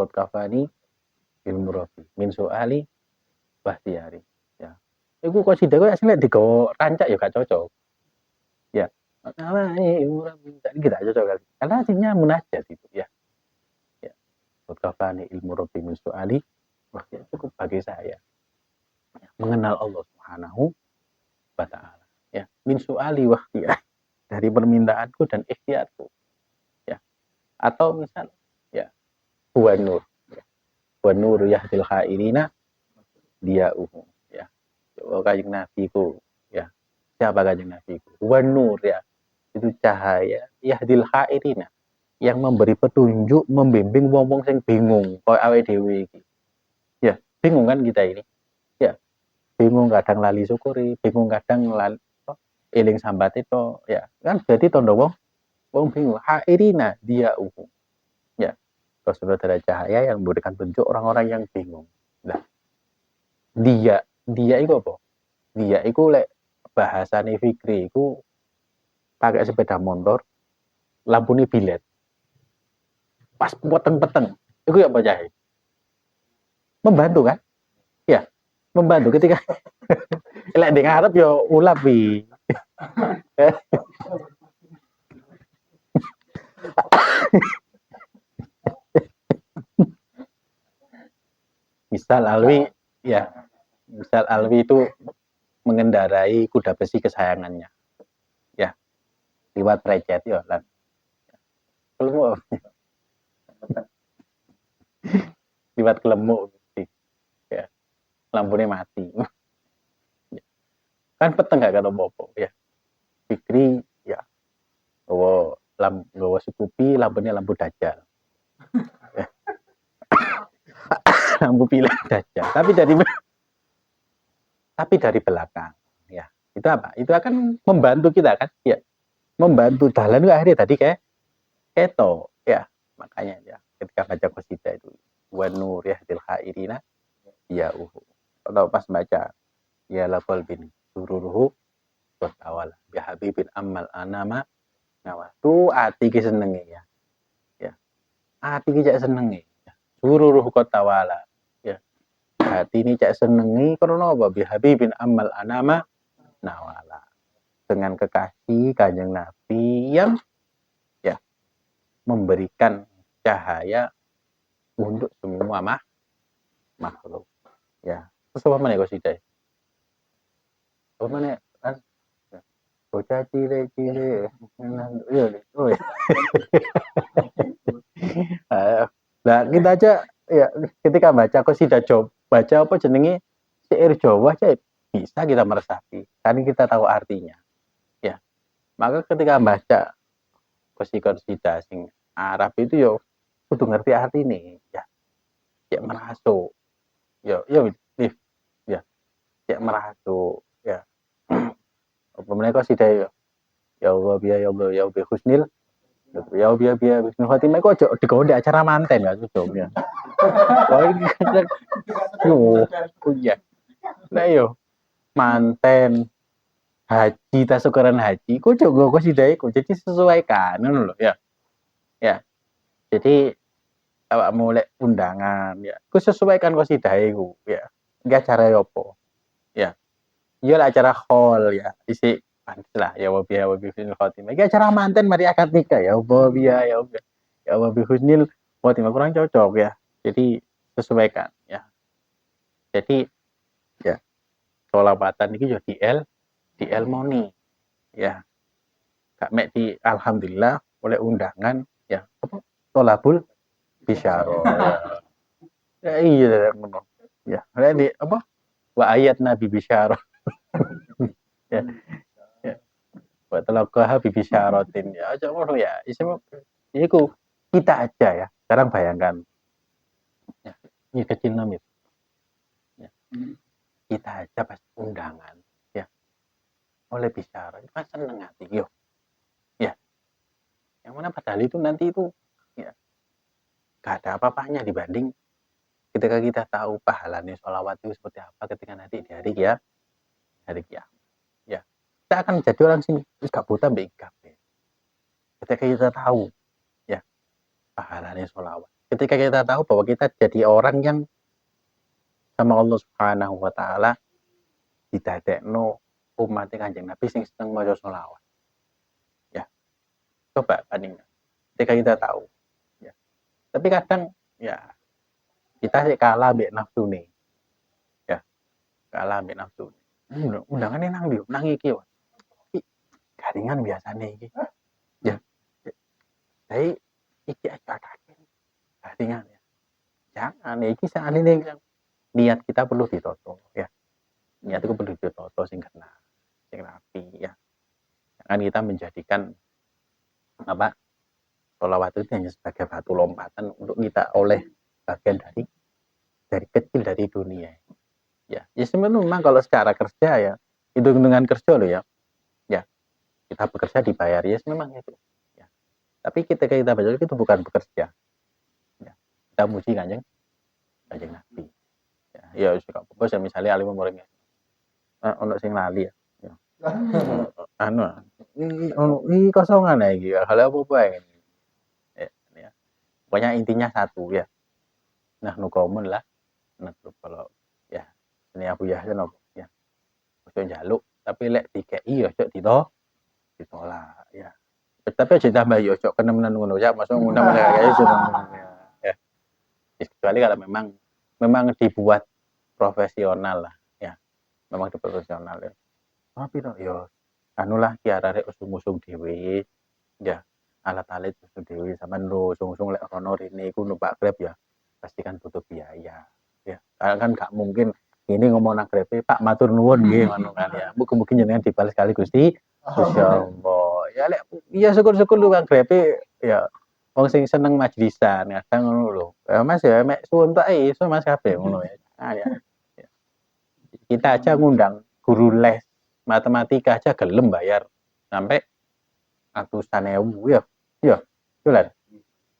S1: Qad kafani ilmu rabbi min soali bahtiyari ya. Iku qasidah kok asline digawa rancak ya gak cocok. Ya. Apa ilmu rabbi kita cocok kali. Karena aslinya munajat itu ya. Ya. Qad kafani ilmu rabbi min soali bahtiyari cukup bagi saya mengenal Allah Subhanahu wa taala ya. Min soali bahtiyari dari permintaanku dan ikhtiarku ya. Atau misal ya huwa nur ya. Huwa nur yahdil khairina dia ya. Kanjeng Nabi ku ya Siapa kanjeng Nabi? Wan nur ya. Itu cahaya yahdil khairina yang memberi petunjuk, membimbing wong-wong sing bingung koyo awake dhewe iki. Ya, bingung kan kita ini. Ya, bingung kadang lali syukuri, bingung kadang lali eling sambat itu ya. Kan jadi tondo wong bingung. Khairina dia Ya, Rasulullah adalah cahaya yang memberikan petunjuk orang-orang yang bingung. Nah, dia itu apa? Dia itu lek bahasane Fikri itu pakai sepeda motor, lampunya bilet. Pas peteng-peteng. Itu ya apa jahe? Membantu kan? Ya, membantu ketika lek di ngarep yo ulap wi. Misal Alwi ya, misal Alwi itu mengendarai kuda besi kesayangannya. Ya, liwat recet yo lan. Kelemu liwat kelemu ya, lampunya mati. Kan peteng gak kata bopo ya. Fikri ya gawa Scoopy lampunya lampu dajal. Ya. Lampu pilar dajal. Tapi dari belakang ya. Itu apa? Itu akan membantu kita kan? Ya. Membantu dalan akhirnya tadi kayak keto ya. Makanya ya ketika baca qasidah itu wa nur yahdil khairina ya atau pas baca ya lafal bin sururuhu wa tawala bi habibin ammal anama nawa tu ati ki senenge ya. Ya. Ati ki cak senenge. Sururuhu tawala ya. Hati ini cak senengi karena apa? Bi habibin ammal anama nawala. Dengan kekasih kanjeng Nabi yang ya memberikan cahaya untuk semua makhluk. Ya. Terus apa mana kau sidai? Apa mana kan? Bocah cile-cile. Iya, oh ya. Nah, kita aja ya ketika baca qasidah Jawa, baca apa jenenge syair Jawa aja bisa kita meresapi. Kan kita tahu artinya. Ya. Maka ketika baca qasidah sing Arab itu yo kudu ngerti artine ya. Ya merasuk. Yo ya. Ya merasuk ya. Apa meneh qasidah yo. Ya Allah ya Allah ya bi husnil ya biar Husnul Khotimah kok ojo digawe di acara manten ya Cuk ya. Wah ini yo iya. Nah yo manten haji tasukuran haji kok juga kok sidai kok jadi sesuaikan ngono lho ya. Ya. Jadi awak mulai undangan ya. Ku sesuaikan kok sidai ku ya. Iki acara opo? Ya. Iya lah acara hall ya. Isi lah ya wabi husnil khotimah. Iki acara manten mari akad nikah ya wabi ya wabi husnil khotimah kurang cocok ya. Jadi sesuaikan ya. Jadi ya sholawatan iki yo di Elmoni ya. Gak mek di alhamdulillah oleh undangan ya apa tolabul bisyaro ya iya ngono ya di apa wa ayat nabi bisyaro ya ya wa talaqaha bi bisyaratin ya aja ngono ya isim iku kita aja ya sekarang bayangkan ya ini kecil namit ya. Kita aja pas undangan ya oleh bisyara itu kan seneng hati yo ya yang mana padahal itu nanti itu ya gak ada apa-apanya dibanding ketika kita tahu pahalanya sholawat itu seperti apa ketika nanti di hari kiamat ya kita akan menjadi orang sini gak buta begap ya. Ketika kita tahu ya pahalanya sholawat ketika kita tahu bahwa kita jadi orang yang sama Allah Subhanahu wa taala didadekno umat Kanjeng Nabi sing seneng maca sholawat ya coba bandingkan ketika kita tahu ya tapi kadang ya kita sih kalah mbek nafsu nih ya kalah mbek nafsu undangannya nang ndi nang iki garingan biasanya iki ya jadi iki aja garingan ya jangan iki saat ini niat kita perlu ditoto ya niat itu perlu ditoto sing kena sing rapi ya. Jangan kita menjadikan apa sholawat itu hanya sebagai batu lompatan untuk kita oleh bagian dari kecil dari dunia. Ya sebenarnya memang kalau secara kerja ya, hitung-hitungan kerja loh ya. Ya, kita bekerja dibayar ya memang itu. Ya. Tapi ketika kita baca itu bukan bekerja. Ya. Kita muji kanjeng Nabi. Ya suka apa misalnya alim muridnya. Ono sing lali ya. Ya. Anu ini kosongan ya iki. Hal apa ini. Ya. Pokoknya intinya satu ya. Nah, nukomun lah. Nah, kalau ya ini aku ya ya. Ojo njaluk tapi lek dikeki ya ojo ditolak ya. Tapi aja tambah ya ojo kenemenan ngono ya, masuk ngundang ya ya. Kecuali kalau memang dibuat profesional lah ya. Memang profesional ya. Tapi no ya anulah ki arek usung-usung dhewe ya. Alat-alat usung dhewe sampean lho usung-usung lek ono rene iku numpak Grab ya pasti kan butuh biaya ya. Kan gak mungkin ini ngomong nang Grab Pak matur nuwun nggih ngono kan ya. Mungkin jenengan dibalas kali Gusti. Gusyaallah. Ya lek ya syukur-syukur lu Kang Grab ya wong sing seneng majlisan kadang ngono lho. Ya Mas ya mek suwun tok iso Mas kabeh ngono ya. Nah, ya. Kita aja ngundang guru les matematika aja gelem bayar sampai ratusan ewu ya. Ya, Yulan.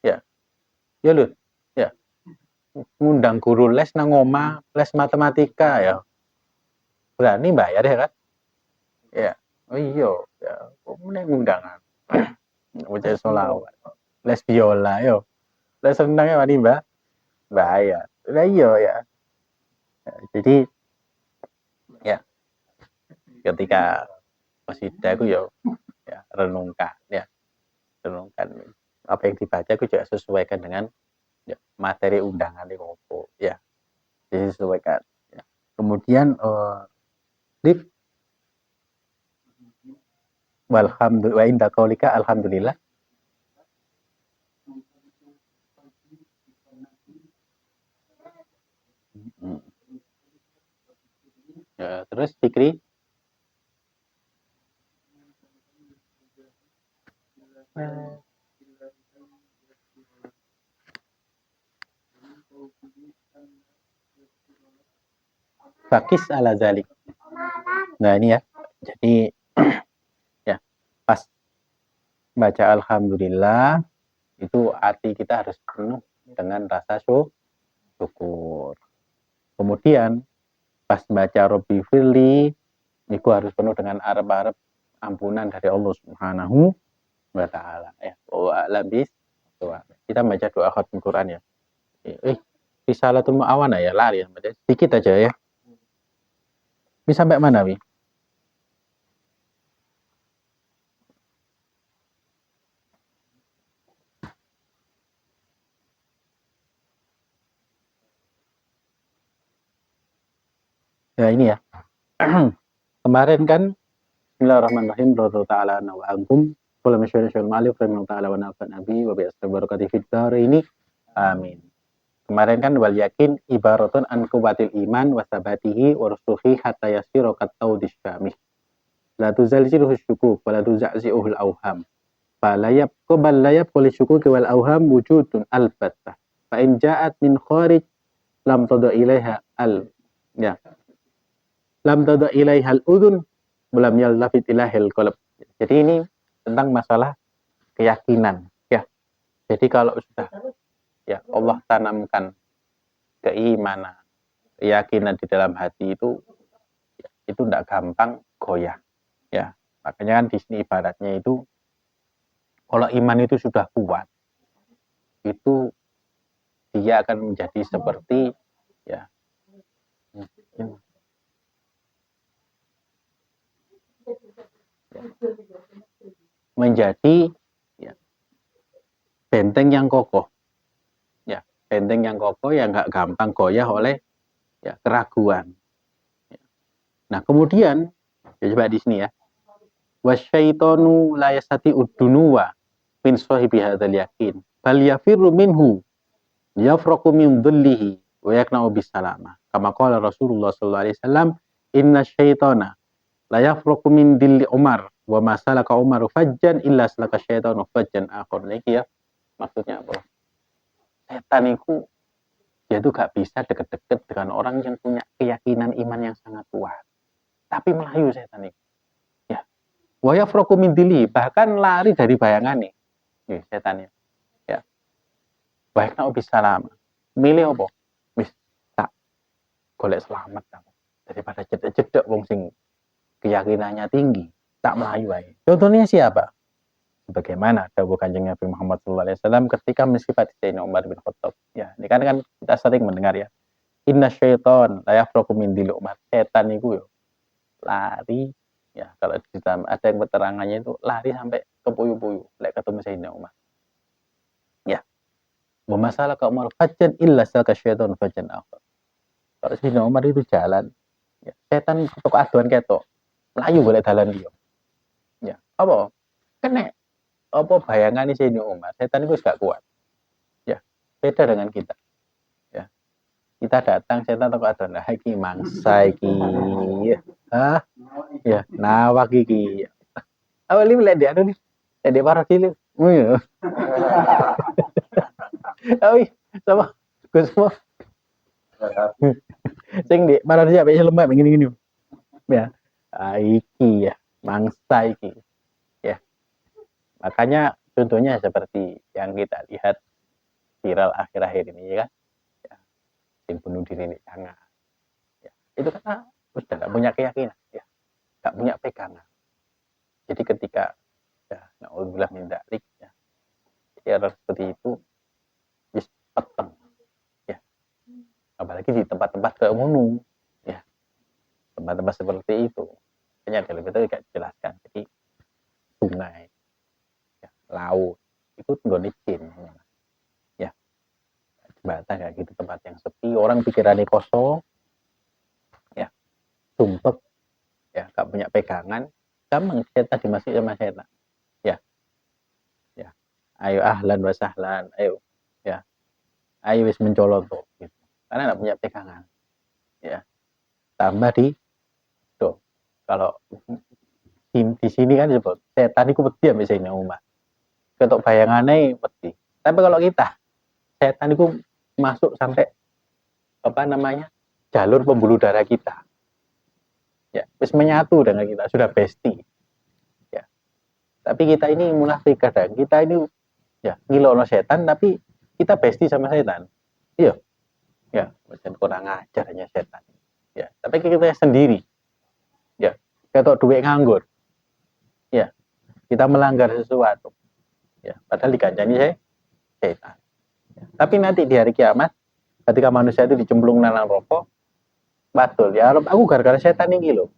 S1: Ya. Ya lho. Ya. Ngundang guru les nang omah, les matematika ya. Berani bayar ya kan? Ya. Oh iya, ya. Kok meneh ngundangan. Bocah solawat. Les biola yo. Les renangnya wani Mbak. Bayar. Lah iya ya. Jadi ya ketika qasidah ku ya renungkan ya. Renungkan apa yang dibaca ku juga sesuaikan dengan ya, materi undangan di opo ya. Disesuaikan ya. Kemudian Dip walhamdulillah wa inda qaulika alhamdulillah. Ya, terus Fikri Fakis ala zalik. Nah ini ya. Jadi ya pas baca alhamdulillah itu hati kita harus penuh dengan rasa syukur. Kemudian pas baca Robbi Firli itu harus penuh dengan arep-arep ampunan dari Allah Subhanahu wa taala ya. Wa labis kita baca doa khatim Quran ya. Risalatul Mu'awana ya lari sedikit aja ya. Ini sampai mana Wi? Ya ini ya. Kemarin kan Bismillahirrahmanirrahim. Radhiyallahu ta'ala wa ankum. Qul masyaallah ma'alif rahimahullah ta'ala wa nafa'an nabi wa bi ashabi barakati fid ini. Amin. Kemarin kan wal yakin ibaratun an kuwatil iman wa sabatihi wa rusuhi hatta yasiru kat taudis syamih. La tuzalziluhu syukuk wa la tuza'zi'uhu al-awham. Fa la yabqabal la yabqali syukuk wal awham wujudun albattah. Fa in ja'at min kharij lam tada ilaiha ya. Lam tada ilaihal udhun belum yaltafit ilahil qalb. Jadi ini tentang masalah keyakinan ya. Jadi kalau sudah ya Allah tanamkan keimanan, keyakinan di dalam hati itu tidak gampang goyah ya. Makanya kan di sini ibaratnya itu kalau iman itu sudah kuat itu dia akan menjadi seperti ya menjadi ya, benteng yang kokoh ya, benteng yang kokoh yang nggak gampang goyah oleh ya keraguan. Nah kemudian ya coba di sini ya, wasyaitonu la yastati udunuwa min sahibi hadzal yakin bal yafirru minhu yafraqu min dhillihi wa yakna'u bisalama kama qala Rasulullah sallallahu alaihi wasallam inna syaitana la yafruqu min dilli Umar wa masalaka Umaru fajjan illa salaka syaitanu fajjan akhar. Iki ya maksudnya apa? Setan itu dia tuh gak bisa deket-deket dengan orang yang punya keyakinan iman yang sangat kuat. Tapi melayu setan itu. Ya. Wa yafruqu min dilli, bahkan lari dari bayangannya. Setan ya. Ya. Baiknya bisa lama. Milih apa? Wis tak golek selamat daripada cedek-cedek wong sing keyakinannya tinggi, tak melayu aja. Contohnya siapa? Bagaimana dawuh Kanjeng Nabi Muhammad SAW ketika mensifati Sayyidina Umar bin Khattab. Ya, ini kan kita sering mendengar ya. Inna syaiton la yafruqu min dili Umar. Setan itu yo lari ya, kalau ada yang keterangannya itu lari sampai ke puyu-puyu lek ketemu Sayyidina Umar. Ya. Masalah ke Umar fajjan illa salaka syaiton fajjan akhar. Kalau Sayyidina Umar itu jalan, ya, setan ketok aduan ketok. Melayu boleh dalan dia. Ya, apa? Kene apa bayangan Sayyidina Umar, setan itu gak kuat. Ya, beda dengan kita. Ya. Kita datang setan ketok aduan, nah iki mangsa iki. Hah? Ya, nawak iki. Awal ini lihat dia nih. Lihat dia parah cilik. Oh iya. Oh iya, sama Gus Mo. Sing di parah dia sampai lembab gini-gini. Ya. Iki ya, mangsa iki. Ya. Makanya contohnya seperti yang kita lihat viral akhir-akhir ini ya kan. Ya. Yang bunuh diri ini sangat. Ya. Itu karena sudah gak punya keyakinan, ya. Gak punya pegangan. Jadi ketika ya na'udzubillah min dzalik ya. Error seperti itu wis peteng. Ya. Apalagi di tempat-tempat kayak ngono. Ya. Tempat-tempat seperti itu. Hanya dalam itu juga dijelaskan. Jadi sungai, ya, laut, itu nggone jin. Ya. Jembatan kayak gitu, tempat yang sepi, orang pikirannya kosong. Ya. Sumpek. Ya, gak punya pegangan. Gampang setan dimasuki sama setan. Ya. Ya. Ayo ahlan wa sahlan, ayo. Ya. Ayo wis mencolot tuh. Gitu. Karena gak punya pegangan. Ya. Tambah di kalau di sini kan disebut setan itu wedi ambek Sayyidina Umar. Ketok bayangannya wedi. Tapi kalau kita setan itu masuk sampai apa namanya? Jalur pembuluh darah kita. Ya, wis menyatu dengan kita, sudah bestie. Ya. Tapi kita ini munafik kadang. Kita ini ya ngilono setan tapi kita bestie sama setan. Iya. Ya, macam kurang ajarnya setan. Ya, tapi kita sendiri. Ya, ketok duit nganggur. Ya, kita melanggar sesuatu. Ya, padahal dikancani setan. Ya, tapi nanti di hari kiamat, ketika manusia itu dicemplung dalam rokok, batul. Ya, aku gara-gara setan ini loh.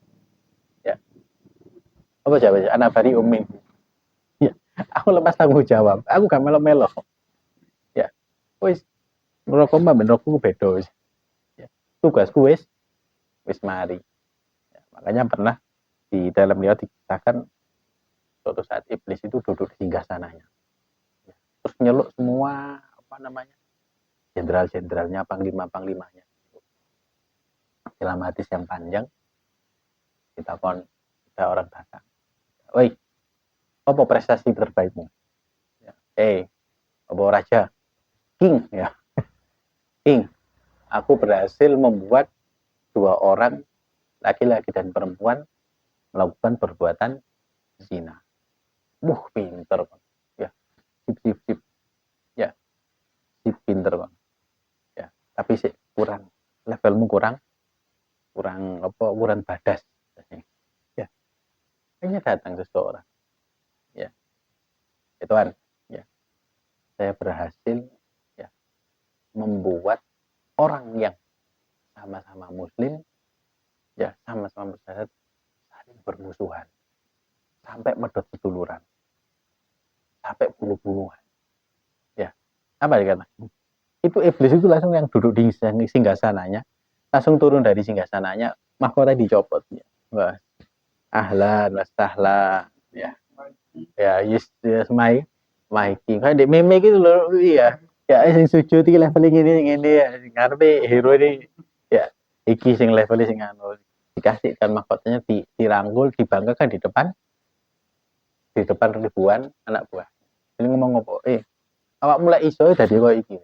S1: Ya, apa jawab? Anak bari umin. Ya, aku lepas tanggung jawab. Aku gak melo-melo. Ya, wis rokok mah ben rokokku beda wis. Ya, tugasku wis mari. Ya, makanya pernah di dalam riwayat dikisahkan suatu saat iblis itu duduk di singgasananya. Ya, terus nyeluk semua apa namanya jenderal-jenderalnya, panglima-panglimanya. Dalam hadis yang panjang, kita kon ada orang datang. Woi, apa prestasi terbaikmu? Ya, apa raja? King, ya. King, aku berhasil membuat 2 orang laki-laki dan perempuan melakukan perbuatan zina. Pinter, ya. Sip. Ya, sip pinter, Bang. Ya, tapi sih kurang levelmu kurang badas. Ya, kayaknya datang seseorang. Ya, Tuhan, ya, saya berhasil ya membuat orang yang sama-sama muslim ya sama-sama bersahabat saling bermusuhan sampai medot seduluran sampai bunuh-bunuhan. Ya, apa dikata? Itu iblis itu langsung yang duduk di singgasananya, langsung turun dari singgasananya, mahkota dicopot. Ya. Wah, ahlan wasahlan, ya, yes, my king. Kayak di meme gitu loh, iya. Ya, sing sujud iki level ini ya, ngarepe hero ini, ya, iki sing level sing anu dikasihkan mahkotanya, dirangkul, dibanggakan di depan ribuan anak buah. Ini ngomong apa? Awak mulai iso dadi koyo iki.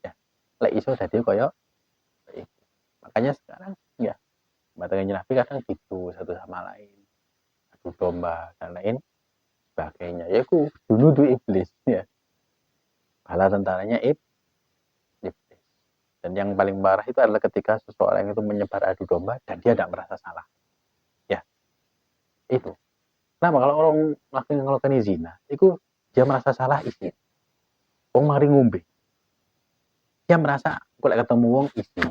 S1: Ya, lek iso dadi koyo iki. Makanya sekarang ya matanya Nabi kadang gitu satu sama lain, adu domba dan lain sebagainya. Ya ku bunuh iblis ya. Bala tentaranya iblis. Dan yang paling parah itu adalah ketika seseorang itu menyebar adu domba dan dia tidak merasa salah. Ya, itu. Kenapa kalau orang laki ngelakukan zina, itu dia merasa salah isi. Wong mari ngombe. Dia merasa kalau ketemu wong isi.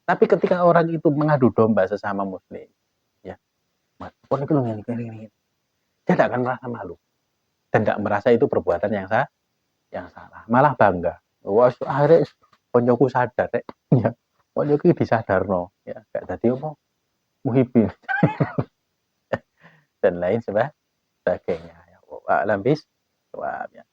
S1: Tapi ketika orang itu mengadu domba sesama muslim, ya, wong itu ini. Dia tidak akan merasa malu dan tidak merasa itu perbuatan yang salah. Malah bangga. Wah, akhirnya konyoku sadar, ya. Konyoku disadarno, ya, gak dadi apa muhibin dan lain sebagainya. Ya, alam bis, ya.